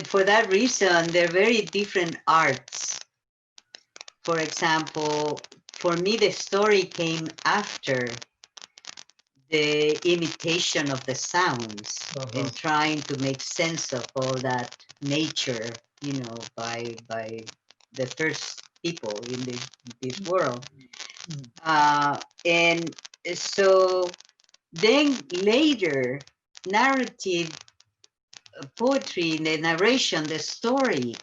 for that reason, they're very different arts. For example, for me, the story came after the imitation of the sounds and trying to make sense of all that nature, you know, by the first people in this world. And so then later, narrative poetry, the narration, the story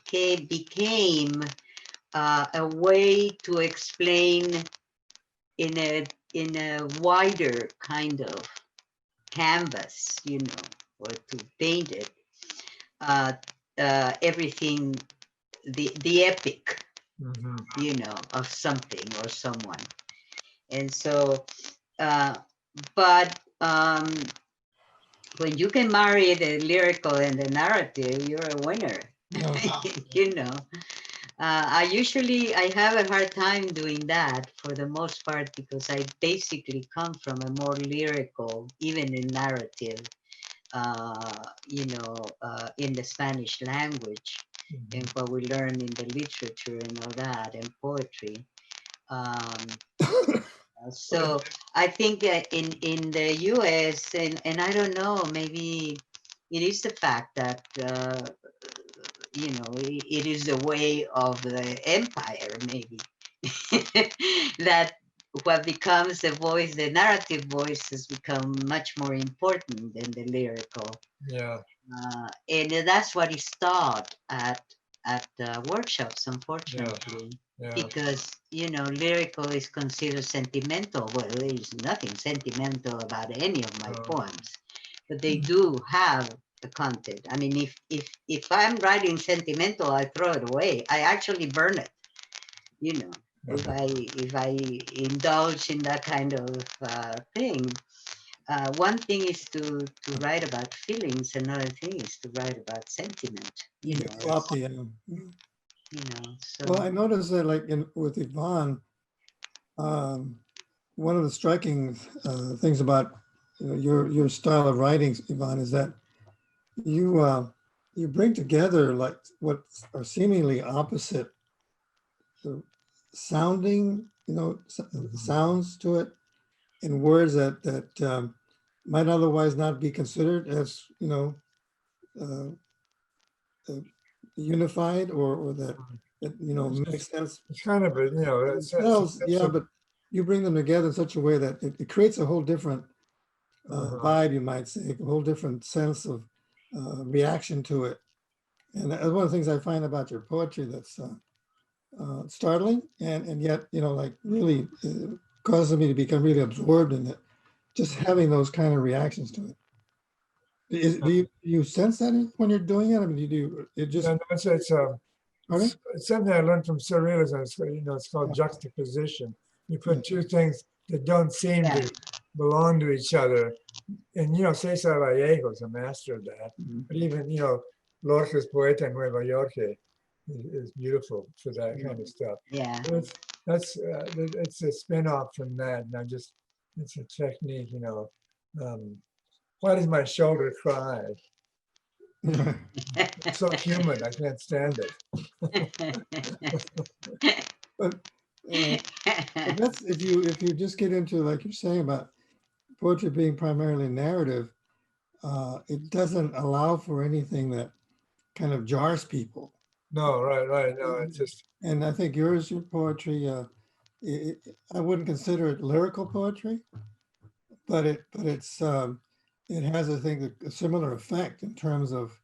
became a way to explain in a wider kind of canvas, you know, or to paint it, everything, the epic, you know, of something or someone. And so, but when you can marry the lyrical and the narrative, you're a winner. You know, I have a hard time doing that for the most part because I basically come from a more lyrical, even in narrative, you know, in the Spanish language and what we learn in the literature and all that and poetry. So I think in the US, and I don't know, maybe it is the fact that, you know, it is the way of the empire, maybe, that what becomes the voice, the narrative voice has become much more important than the lyrical. Yeah. And that's what is taught at workshops, unfortunately. Yeah. Because, you know, lyrical is considered sentimental. Well, there is nothing sentimental about any of my poems, but they do have a content. I mean, if I'm writing sentimental, I throw it away. I actually burn it, you know, if I indulge in that kind of thing. One thing is to write about feelings, another thing is to write about sentiment, you know. Copy, You know, so. Well, I noticed that like with Yvonne, one of the striking things about your style of writing, Yvonne, is that you bring together like what are seemingly opposite sounding, you know, sounds to it, and words that might otherwise not be considered as, you know, unified or that you know makes sense. It's kind of a, you know, Yeah, but you bring them together in such a way that it creates a whole different vibe, you might say, a whole different sense of reaction to it. And that's one of the things I find about your poetry that's startling and yet, you know, like really causes me to become really absorbed in it, just having those kind of reactions to it. Do you sense that when you're doing it? I mean, you do it just. Yeah, no, it's something I learned from surrealism. It's, you know, it's called juxtaposition. You put two things that don't seem to belong to each other. And, you know, Cesar Vallejo is a master of that. But even, you know, Lorca's Poeta en Nueva York is beautiful for that kind of stuff. Yeah. It's a spin-off from that. And it's a technique, you know. Why does my shoulder cry? It's so human, I can't stand it. But that's if you just get into, like you're saying, about poetry being primarily narrative, it doesn't allow for anything that kind of jars people. No, right. No, it's just, And I think your poetry, I wouldn't consider it lyrical poetry, but it has, I think, a similar effect in terms of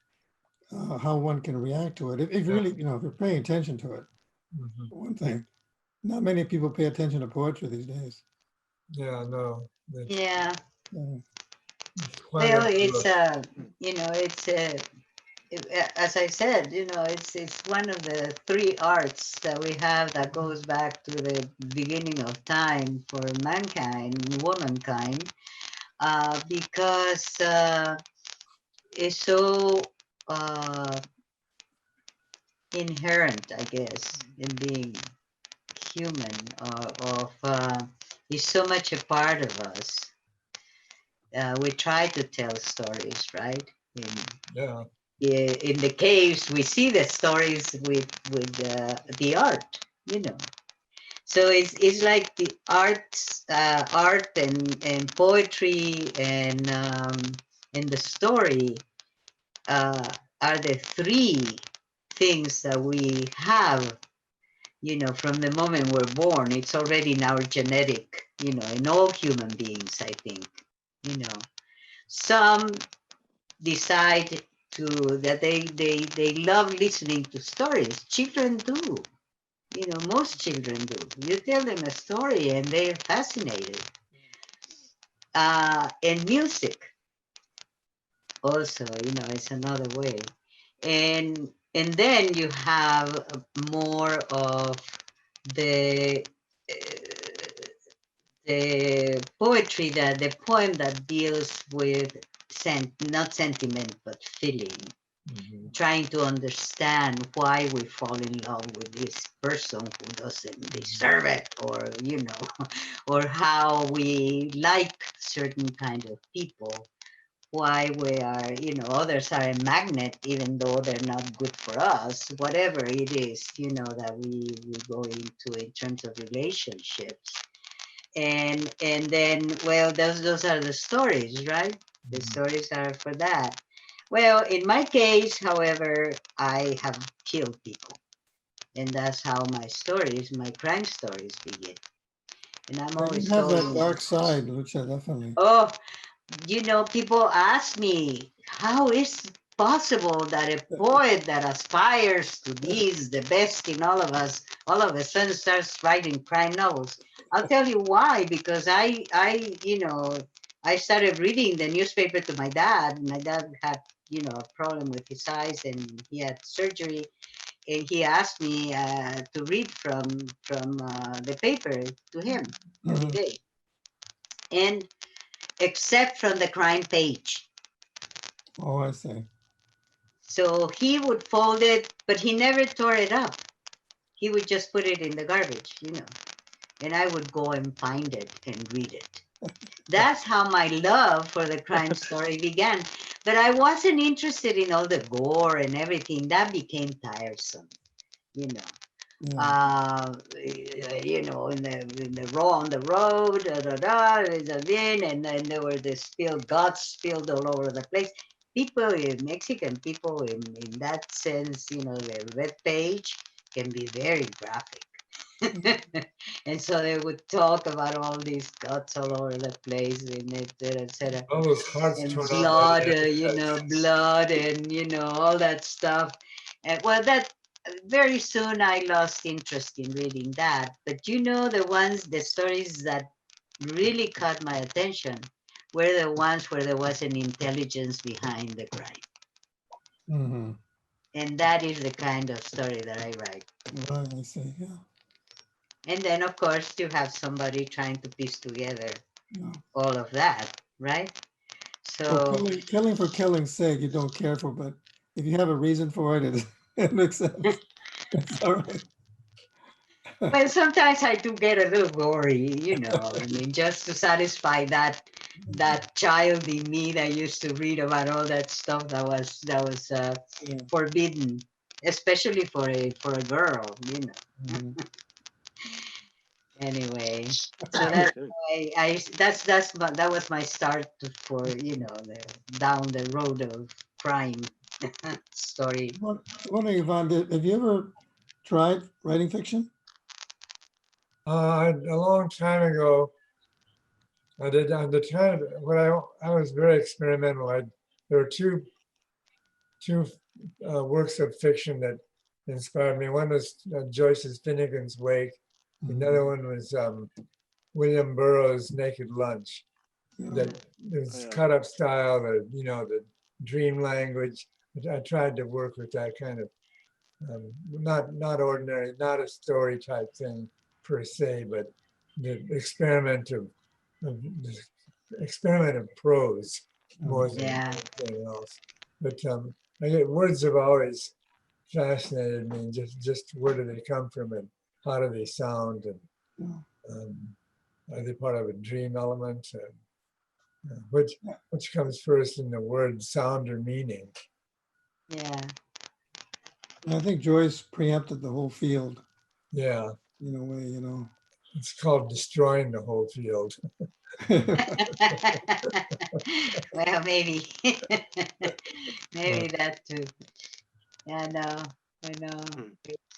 how one can react to it. If really, if you're paying attention to it, mhm. one thing. Not many people pay attention to poetry these days. Yeah, no. It's Yeah. quite Well, overlooked. as I said, it's one of the three arts that we have that goes back to the beginning of time for mankind, womankind, because it's so inherent, I guess, in being human, is so much a part of us. We try to tell stories, right? Yeah. In the caves, we see the stories with the art, So it's like the art and poetry and the story are the three things that we have, from the moment we're born. It's already in our genetic, in all human beings, I think, Some decide that they love listening to stories. Children do. Most children do. You tell them a story and they're fascinated. And music also, it's another way. And then you have more of the poetry, the poem that deals with not sentiment but feeling, trying to understand why we fall in love with this person who doesn't deserve it, or or how we like certain kind of people, why we are, others are a magnet even though they're not good for us, whatever it is, that we go into in terms of relationships. And then, well, those are the stories, right? The stories are for that. Well, in my case, however, I have killed people, and that's how my stories, my crime stories, begin. And I'm You always have that told, dark side, Lucha, definitely. oh, people ask me, how is it possible that a poet that aspires to be the best in all of us, all of a sudden starts writing crime novels? I'll tell you why, because I started reading the newspaper to my dad. My dad had, a problem with his eyes and he had surgery. And he asked me to read from the paper to him every day. And except from the crime page. Oh, I see. So he would fold it, but he never tore it up. He would just put it in the garbage, and I would go and find it and read it. That's how my love for the crime story began. But I wasn't interested in all the gore and everything. That became tiresome, Yeah. on the road, and then there were the guts spilled all over the place. People, Mexican people, in that sense, the red page can be very graphic. And so they would talk about all these guts all over the place, and et cetera, All those hearts and torn out by blood, the blood, and all that stuff. And well, that very soon I lost interest in reading that. But the stories that really caught my attention were the ones where there was an intelligence behind the crime. Mm-hmm. And that is the kind of story that I write. Right, I see, yeah. And then, of course, you have somebody trying to piece together all of that, right? So, well, killing for killing's sake, you don't care for, but if you have a reason for it, it makes sense. It's all right. well, sometimes I do get a little gory, I mean, just to satisfy that that child in me that used to read about all that stuff that was Yeah. forbidden, especially for a girl, you know. Mhm. Anyway, so that's why that was my start for, you know, down the road of crime story. I was wondering, Yvonne, have you ever tried writing fiction? A long time ago, I did. At the time when I was very experimental. There were two works of fiction that inspired me. One was Joyce's Finnegans Wake. Another one was William Burroughs' Naked Lunch. That is cut up style, you know, the dream language. I tried to work with that kind of not ordinary, not a story type thing per se, but the experiment of prose more than Yeah. anything else. But words have always fascinated me. Just where do they come from and how do they sound, and are they part of a dream element? Which comes first in the word, sound or meaning? Yeah. I think Joyce preempted the whole field Yeah, in a way, you know. it's called destroying the whole field. Well, maybe maybe that too. Yeah, I know.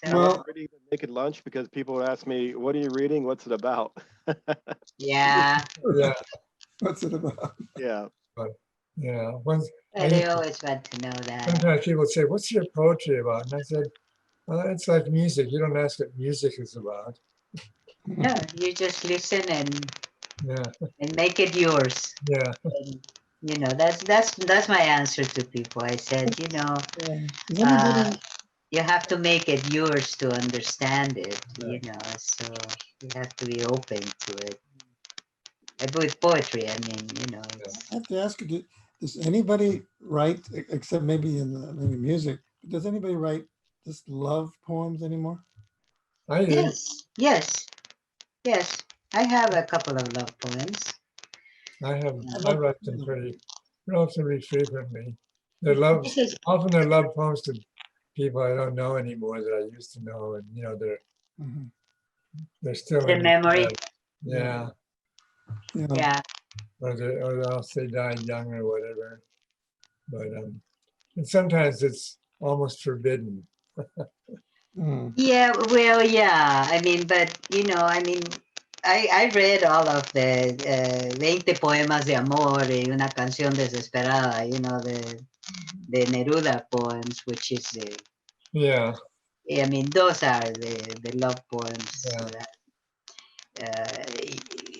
I Well- love reading the Naked Lunch because people would ask me, "What are you reading? What's it about?" Yeah, Yeah, What's it about? Yeah. yeah. they always want to know that. Sometimes people say, "What's your poetry about?" And I said, "Well, it's like music. You don't ask what music is about." No, you just listen Yeah, and make it yours. yeah, And, you know, that's my answer to people. I said, you know, Is anybody, you have to make it yours to understand it, you Right. know, so you have to be open to it. With poetry, I mean, you know, it's, I have to ask you, does anybody write, except maybe in maybe music, does anybody write just love poems anymore? I do. yes. I have a couple of love poems. I write them pretty relatively frequently. This is Often they're love poems to people I don't know anymore that I used to know, and you know Mhm. they're still the in my memory. head. Yeah, Yeah. Yeah. or else they died young or whatever. But and sometimes it's almost forbidden. Mm. Yeah, well, yeah. I mean, but you know, I mean, I read all of the 20 poemas de amor y una canción desesperada, you know, the Neruda poems, which is the, Yeah, I mean, those are the love poems yeah. that,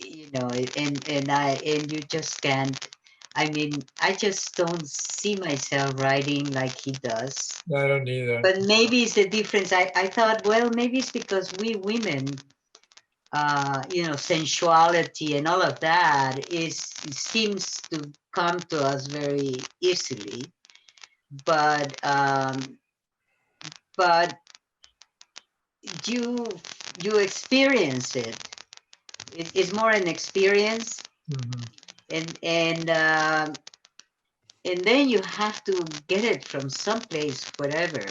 you know, and you just can't. I mean, I just don't see myself writing like he does. I don't either. But maybe it's the difference. I thought, well, maybe it's because we women, you know, sensuality and all of that seems to come to us very easily. But you experience it. It's more an experience, Mhm. and then you have to get it from someplace, wherever.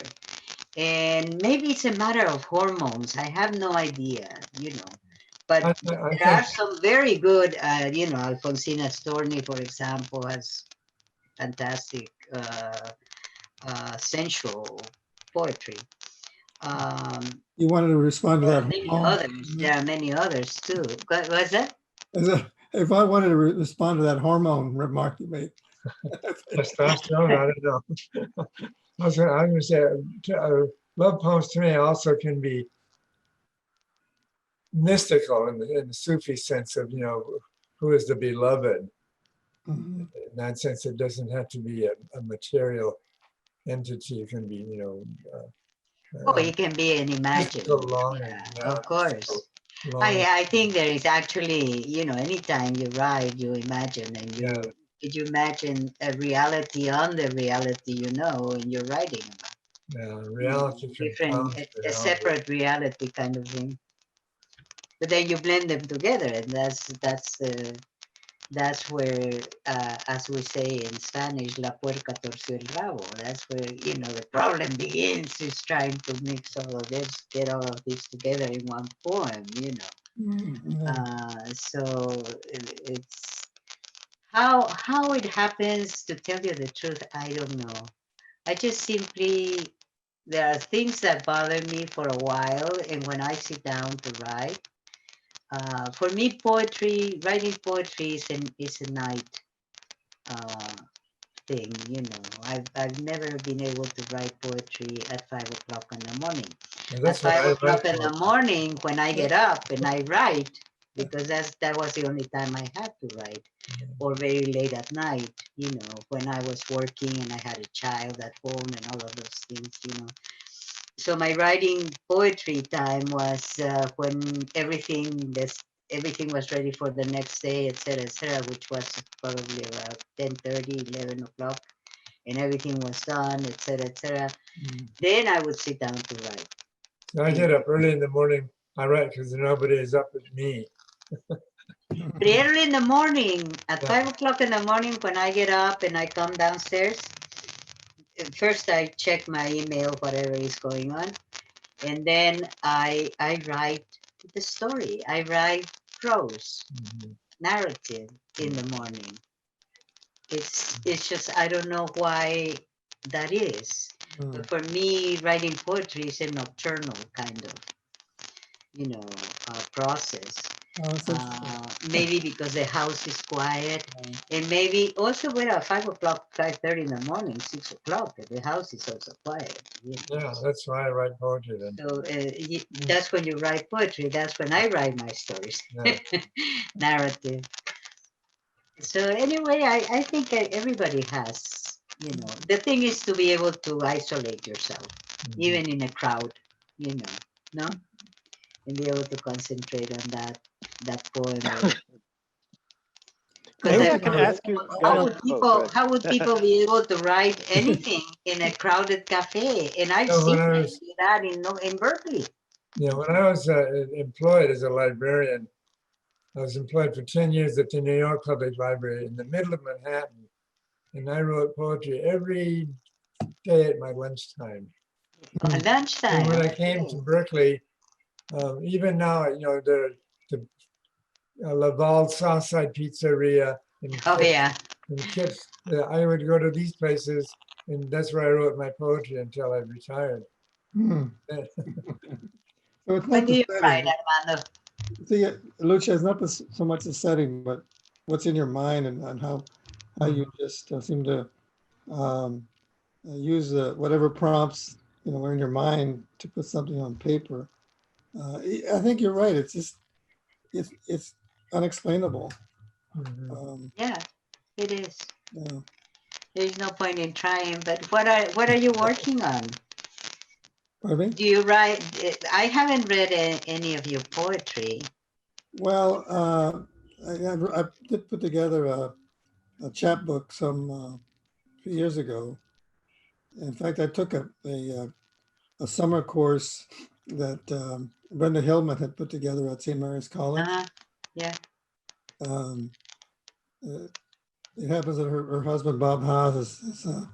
And maybe it's a matter of hormones. I have no idea, you know. But I there think are some very good, you know, Alfonsina Storni, for example, has fantastic sensual poetry. You wanted to respond to There are that many hormone. others. There are many others too. What's that? If I wanted to respond to that hormone remark you made. testosterone. I don't know. I was going to say, love poems to me also can be mystical in the Sufi sense of, you know, who is the beloved. Mhm. In that sense, it doesn't have to be a material entity. It can be, you know, Oh, it can be an imagined. mystical longing. Yeah, Yeah, of course. mystical longing. I think there is actually, you know, anytime you write, you imagine, and Yeah. you imagine a reality on the reality, you know, and you're writing about. Yeah, You know, reality different, compounds a reality. separate reality kind of thing. But then you blend them together, and that's that's where, as we say in Spanish, la puerca torció el rabo. That's where, you know, the problem begins, is trying to mix all of this, get all of this together in one poem, you know. So it's how it happens, to tell you the truth, I don't know. I just simply, there are things that bother me for a while, and when I sit down to write, for me, writing poetry is a night thing, you know. I've never been able to write poetry at 5 o'clock in the morning. And At that's what 5 I o'clock write in the for. morning, when I get up and I write, because that was the only time I had to write, or very late at night, you know, when I was working and I had a child at home and all of those things, you know. So my writing poetry time was when everything was ready for the next day, etc., which was probably about 10:30, 11 o'clock, and everything was done, etc. Then I would sit down to write. So I get up early in the morning. I write because nobody is up with me. But early in the morning, at Yeah. 5 o'clock in the morning, when I get up and I come downstairs, first I check my email, whatever is going on, and then I write the story. I write prose, narrative in the morning. It's just, I don't know why that is. But for me, writing poetry is a nocturnal kind of, you know, process. Maybe because the house is quiet, and maybe also when at 5 o'clock, 5:30 in the morning, 6 o'clock, the house is also quiet. You know? Yeah, that's why I write poetry then. So that's when you write poetry. That's when I write my stories, Yeah. narrative. So anyway, I think everybody has, you know, the thing is to be able to isolate yourself, even in a crowd, you know, no? And be able to concentrate on that poem. Maybe I can ask you guys. How would people be able to write anything in a crowded cafe? And I've So when seen I them was- do that in Berkeley. Yeah, when I was employed as a librarian, I was employed for 10 years at the New York Public Library in the middle of Manhattan. And I wrote poetry every day at my lunchtime. At lunchtime. And when I came to Berkeley, even now, you know, the Laval Southside Pizzeria and Oh yeah. Kips, I would go to these places, and that's where I wrote my poetry until I retired. So it's When not do the you write, setting. Armando? See, Lucha, it's not so much the setting, but what's in your mind and how you just seem to use whatever prompts, you know, are in your mind to put something on paper. I think you're right. It's just, it's unexplainable. Yeah, it is. Yeah. There's no point in trying. But what are you working on? Pardon me? Do you write? I haven't read any of your poetry. Well, I did put together a chapbook some few years ago. In fact, I took a summer course that Brenda Hillman had put together at St. Mary's College. Yeah. It happens that her husband Bob Haas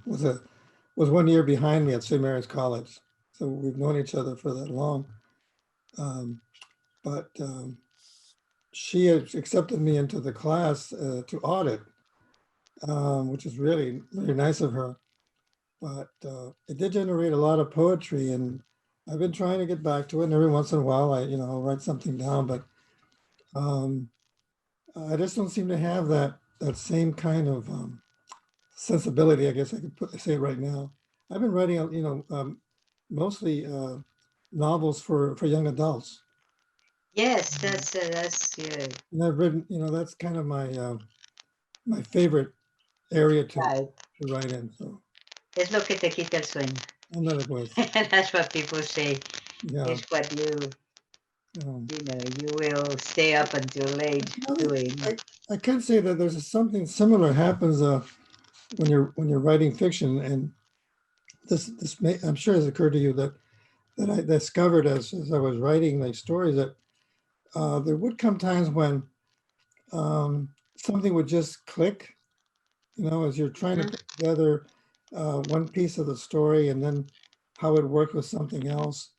was 1 year behind me at St. Mary's College, so we've known each other for that long. But she had accepted me into the class to audit, which is really, really nice of her. But it did generate a lot of poetry, and I've been trying to get back to it. And every once in a while, I'll write something down, but I just don't seem to have that same kind of sensibility. I guess I could say it right now. I've been writing, mostly novels for young adults. Yes, that's yeah. And I've written, that's kind of my favorite area to write in. So. Es lo que te quita el sueño. That's what people say. Yeah. It's what you will stay up until late doing. I can say that there's something similar happens when you're writing fiction, and this I'm sure has occurred to you that I discovered as I was writing my stories that there would come times when something would just click, as you're trying to put together one piece of the story and then how it worked with something else,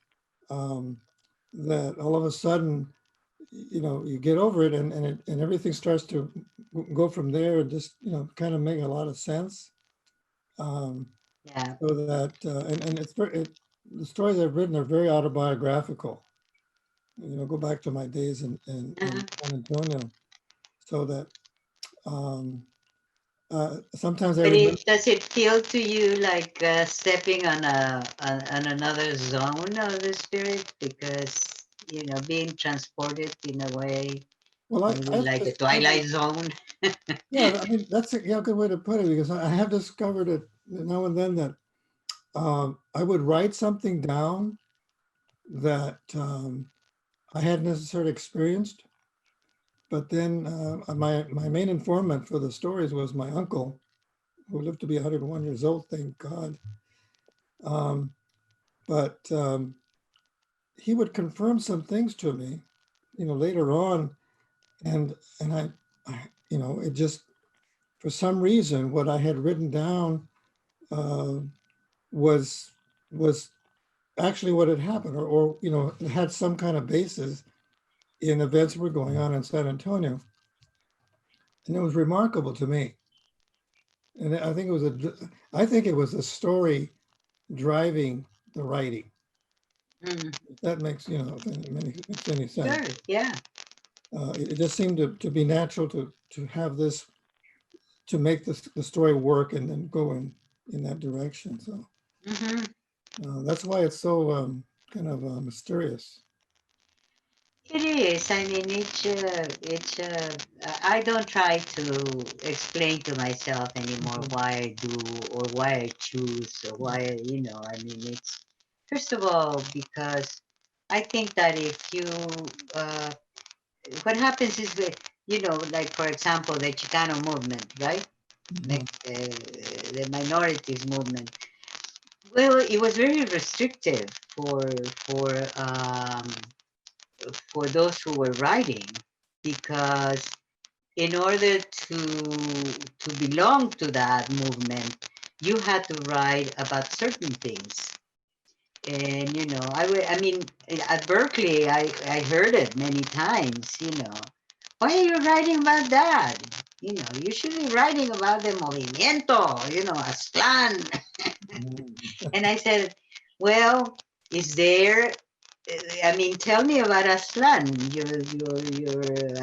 that all of a sudden, you get over it and everything starts to go from there and just, kind of make a lot of sense. Yeah. So that, and it's the stories I've written are very autobiographical. Go back to my days in San Antonio, so that sometimes I But remember. does it feel to you like stepping on on another zone of the spirit? Because, being transported in a way, Well, maybe like a Twilight Zone. Yeah, I mean, that's a good way to put it, because I have discovered it now and then that I would write something down that I hadn't necessarily experienced. But then my main informant for the stories was my uncle, who lived to be 101 years old, thank God. But he would confirm some things to me, later on, and I it just, for some reason, what I had written down was actually what had happened, or it had some kind of basis in events that were going on in San Antonio, and it was remarkable to me. And I think it was a story driving the writing. If that makes any sense. Sure, yeah. It just seemed to be natural to have this, to make the story work and then go in that direction. So that's why it's so kind of mysterious. It is. I mean, I don't try to explain to myself anymore why I do or why I choose or why, I mean, it's, first of all, because I think that if you, what happens is that, like, for example, the Chicano movement, right? Like the minorities movement. Well, it was very restrictive for those who were writing, because in order to belong to that movement, you had to write about certain things. And I mean, at Berkeley, I heard it many times. Why are you writing about that? You should be writing about the movimiento, Aztlán. And I said, well, is there, I mean, tell me about Aztlán, your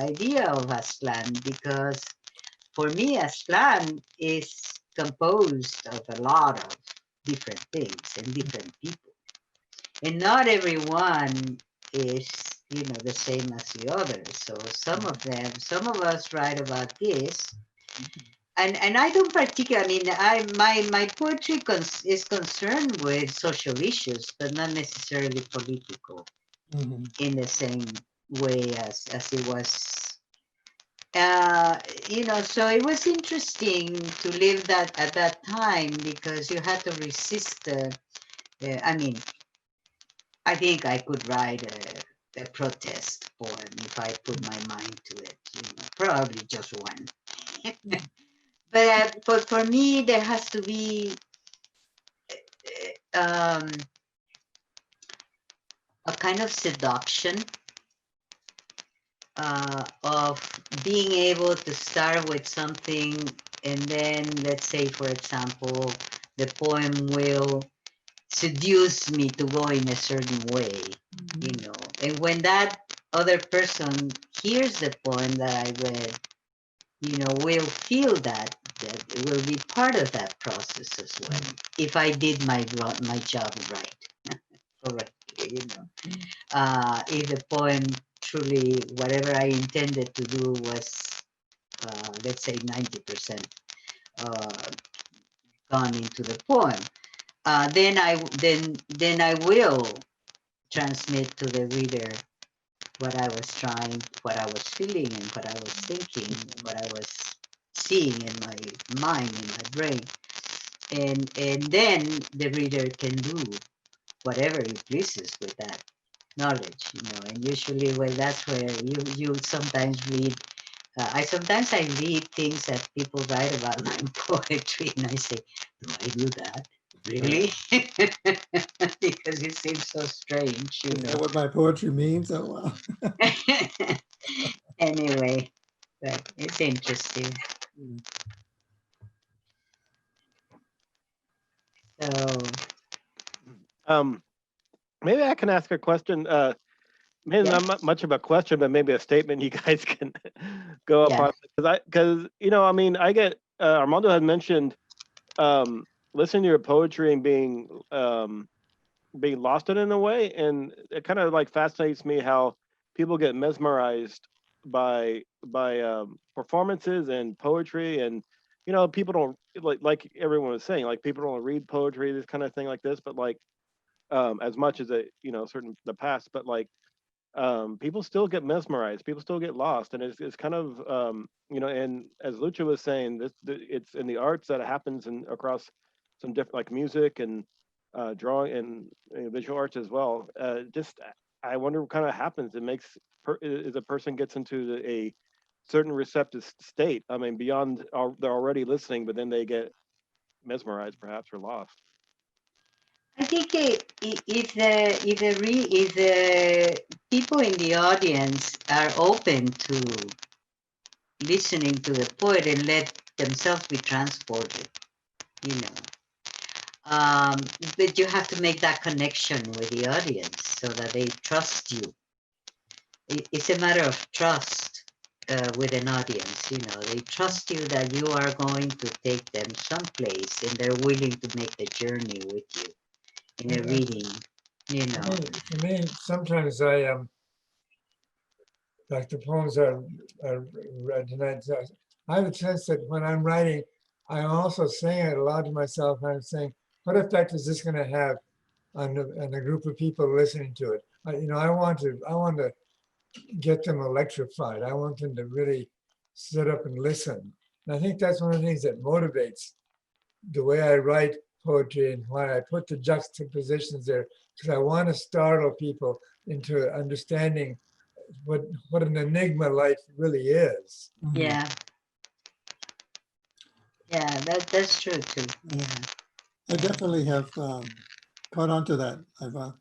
idea of Aztlán, because for me, Aztlán is composed of a lot of different things and different people. And not everyone is, the same as the others. So some of us write about this. And I don't particularly, I mean, my poetry is concerned with social issues, but not necessarily political in the same way as it was. So it was interesting to live that at that time, because you had to resist. I mean, I think I could write a protest poem if I put my mind to it. Probably just one. But for me, there has to be a kind of seduction of being able to start with something, and then, let's say, for example, the poem will seduce me to go in a certain way, and when that other person hears the poem that I read, will feel that it will be part of that process as well, if I did my job right, correctly, if the poem truly, whatever I intended to do was, let's say, 90% gone into the poem, then I will transmit to the reader what I was feeling, and what I was thinking, what I was seeing in my mind, in my brain, and then the reader can do whatever he pleases with that knowledge, and usually, well, that's where you sometimes read I sometimes I read things that people write about my poetry, and I say, "Do I do that? Really?" Because it seems so strange, you Is that know. what my poetry means? Oh, wow. Anyway, but it's interesting. So Maybe I can ask a question. Maybe yeah, not much of a question, but maybe a statement you guys can go up yeah, on. Because you know, I mean, I get Armando had mentioned listening to your poetry and being lost in it in a way, and it kind of like fascinates me how people get mesmerized by performances and poetry, and you know, people don't like everyone was saying, like people don't read poetry, this kind of thing like this, but like as much as it, you know, certain the past, but like people still get mesmerized, people still get lost, and it's kind of you know, and as Lucha was saying, it's in the arts that it happens in across some different like music and drawing and visual arts as well. Just I wonder what kind of happens. It makes as a person gets into a certain receptive state. I mean, beyond they're already listening, but then they get mesmerized, perhaps, or lost. I think if the people in the audience are open to listening to the poet and let themselves be transported, you know. But you have to make that connection with the audience so that they trust you. It's a matter of trust with an audience, you know. They trust you that you are going to take them someplace, and they're willing to make the journey with you in a reading, you know. For me, sometimes like the poems are read tonight, I have a sense that when I'm writing, I'm also saying it aloud to myself. I'm saying, what effect is this going to have on a group of people listening to it? You know, I want to get them electrified. I want them to really sit up and listen. And I think that's one of the things that motivates the way I write poetry and why I put the juxtapositions there, because I want to startle people into understanding what an enigma life really is. Yeah. Yeah, that's true too. Yeah. I definitely have caught on to that, Ivan.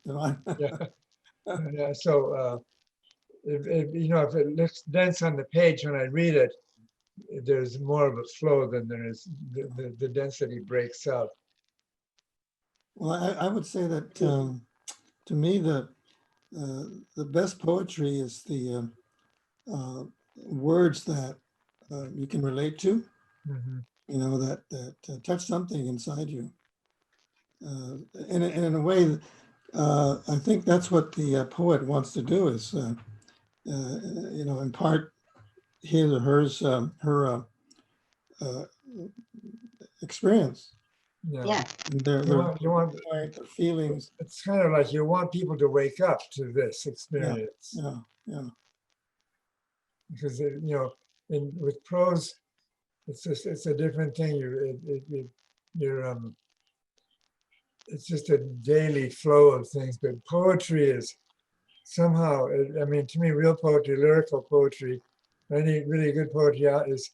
Yeah. So if you know, if it looks dense on the page when I read it, there's more of a flow than there is the density breaks up. Well, I would say that to me the best poetry is the words that you can relate to. Mhm. You know, that touch something inside you. In a way, I think that's what the poet wants to do is, you know, impart his or hers, her experience. Yeah. Their You want feelings. it's kind of like you want people to wake up to this experience. Yeah. Because you know, with prose, it's a different thing. It's just a daily flow of things. But poetry is somehow, I mean, to me, real poetry, lyrical poetry, any really good poetry out is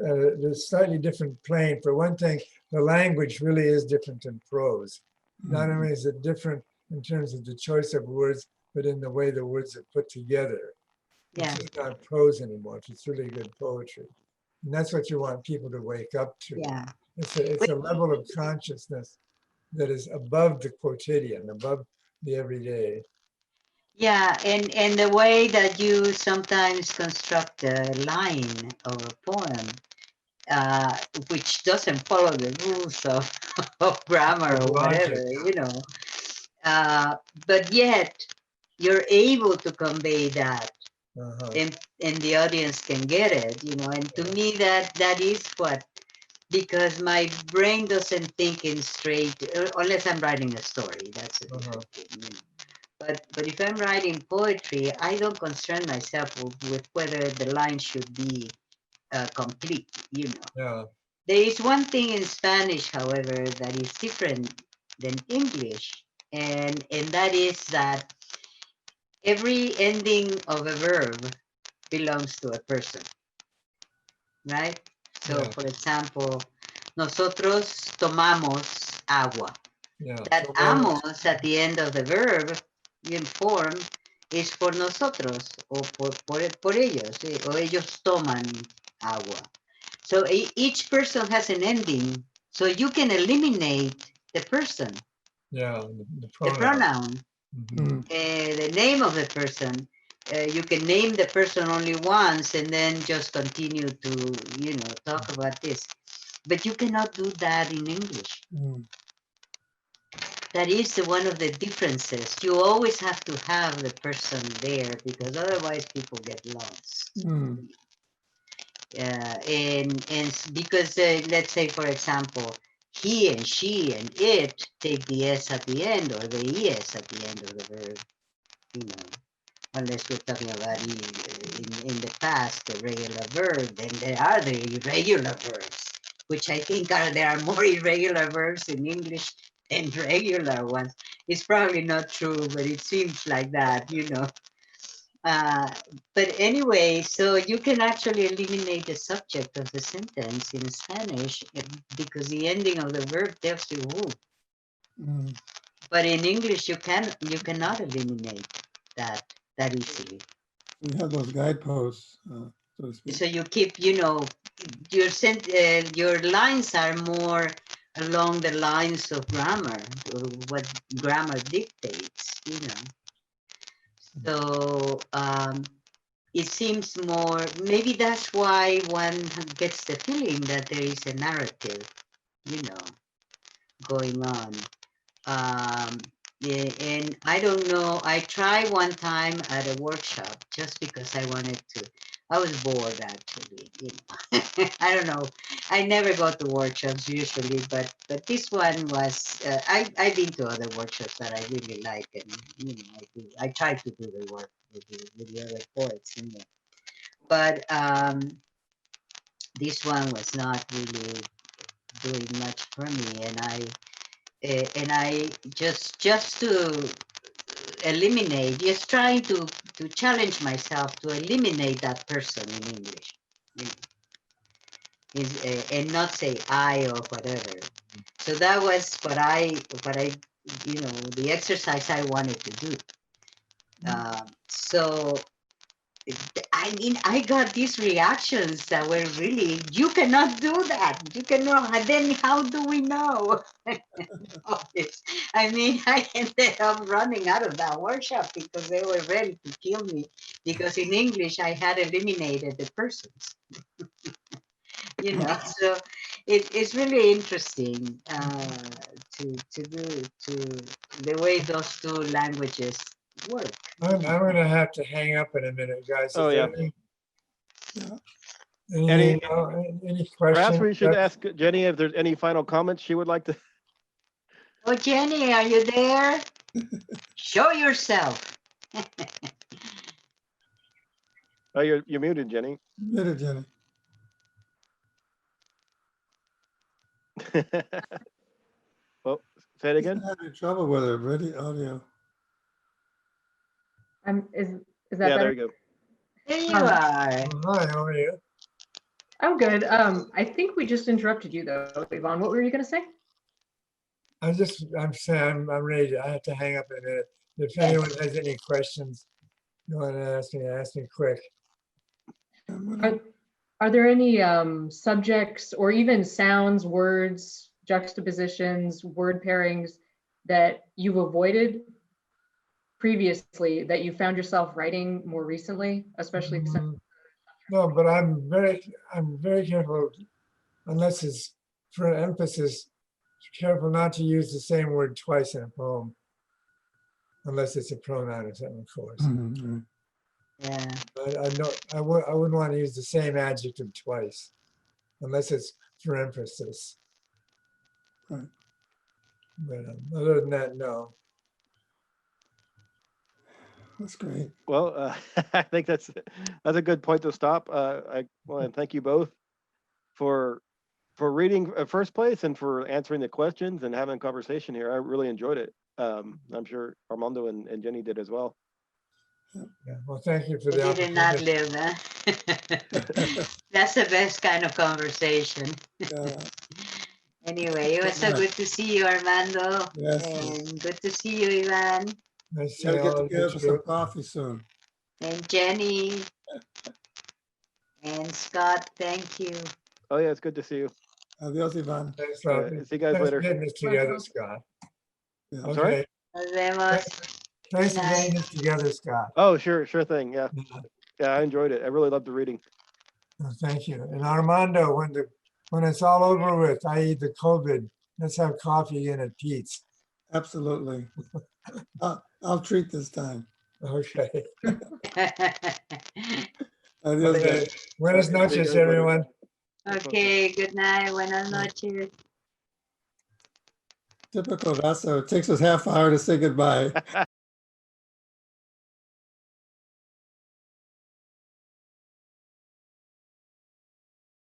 a slightly different plane. For one thing, the language really is different in prose. Not only is it different in terms of the choice of words, but in the way the words are put together. Yeah. It's just not prose anymore. It's really good poetry. And that's what you want people to wake up to. Yeah. It's a level of consciousness that is above the quotidian, above the everyday. Yeah, and the way that you sometimes construct a line of a poem, which doesn't follow the rules of grammar or whatever, Logic. you know, but yet you're able to convey that, and the audience can get it, you know. And to me, that is what, because my brain doesn't think in straight, unless I'm writing a story. That's a different thing, you know. But if I'm writing poetry, I don't concern myself with whether the line should be complete, you know. Yeah. There is one thing in Spanish, however, that is different than English, and that is that every ending of a verb belongs to a person. right? So, Yeah. for example, nosotros tomamos agua. Yeah. That So then- amos at the end of the verb in form is por nosotros o por ellos, o ellos toman agua. So each person has an ending, so you can eliminate the person, Yeah. the pronoun. pronoun, Mhm. the name of the person. You can name the person only once and then just continue to, talk about this. But you cannot do that in English. Mm. That is one of the differences. You always have to have the person there because otherwise people get lost. Mm. And because let's say, for example, he and she and it take the s at the end or the es at the end of the verb, unless we're talking about in the past, the regular verb. Then there are the irregular verbs, which I think there are more irregular verbs in English than regular ones. It's probably not true, but it seems like that, But anyway, so you can actually eliminate the subject of the sentence in Spanish because the ending of the verb tells you who. Mm. But in English, you cannot eliminate that easily. We have those guideposts, so to speak. So you keep, your lines are more along the lines of grammar, or what grammar dictates, So it seems more, maybe that's why one gets the feeling that there is a narrative, going on. And I don't know, I tried one time at a workshop just because I wanted to. I was bored actually, I don't know. I never go to workshops usually, but this one was, I've been to other workshops that I really like, and I try to do the work with the other poets in there. But this one was not really doing much for me, and I just to eliminate, just trying to challenge myself to eliminate that person in English, and not say I or whatever. So that was what I the exercise I wanted to do. So I mean, I got these reactions that were really, you cannot do that. You cannot. And then how do we know? I mean, I ended up running out of that workshop because they were ready to kill me because in English I had eliminated the persons. So it's really interesting to do the way those two languages work. I'm going to have to hang up in a minute, guys. Oh, Is there yeah. any Perhaps questions? we should ask Jenny if there's any final comments she would like to. Oh, Jenny, are you there? Show yourself. Oh, you're muted, Jenny. Get it, Jenny. Well, say it again. I'm having trouble with it. Ready audio. Is that Yeah, there better? you go. There you are. Hi, how are you? I'm good. I think we just interrupted you though, Yvonne. What were you going to say? I'm saying I'm ready. I have to hang up in a minute. If anyone has any questions you want to ask me quick. Are there any subjects or even sounds, words, juxtapositions, word pairings that you've avoided previously that you found yourself writing more recently, especially since? No, but I'm very careful, unless it's for emphasis, careful not to use the same word twice in a poem, unless it's a pronoun or something, of course. Mhm. Yeah. I wouldn't want to use the same adjective twice, unless it's for emphasis. Right. But other than that, no. That's great. Well, I think that's a good point to stop. I want to thank you both for reading first place and for answering the questions and having a conversation here. I really enjoyed it. I'm sure Armando and Jenny did as well. Yeah, well, thank you for I the did not opportunity. live, huh? That's the best kind of conversation. Yeah, Anyway, it was so good to see you, Armando, yes, and good to see you, Ivan, Nice gotta to get all together meet for some you. coffee soon. and Jenny, and Scott. Thank you. Oh yeah, it's good to see you. Adios, Ivan. Thanks, All Rob. right, see you guys Thanks later. for getting this together, Scott. Yeah. I'm sorry? Okay, Nos vemos. thanks for Good getting night. this together, Scott. Oh, sure thing. Yeah, Yeah, yeah, I enjoyed it. I really loved the reading. well, thank you. And Armando, when it's all over with, i.e. the COVID, let's have coffee in at Pete's. Absolutely. I'll treat this time. Okay. Adios, Okay. guys. Buenas See you noches, guys later. everyone. Okay, good night. Buenas noches. Typical Vaso. It takes us half hour to say goodbye.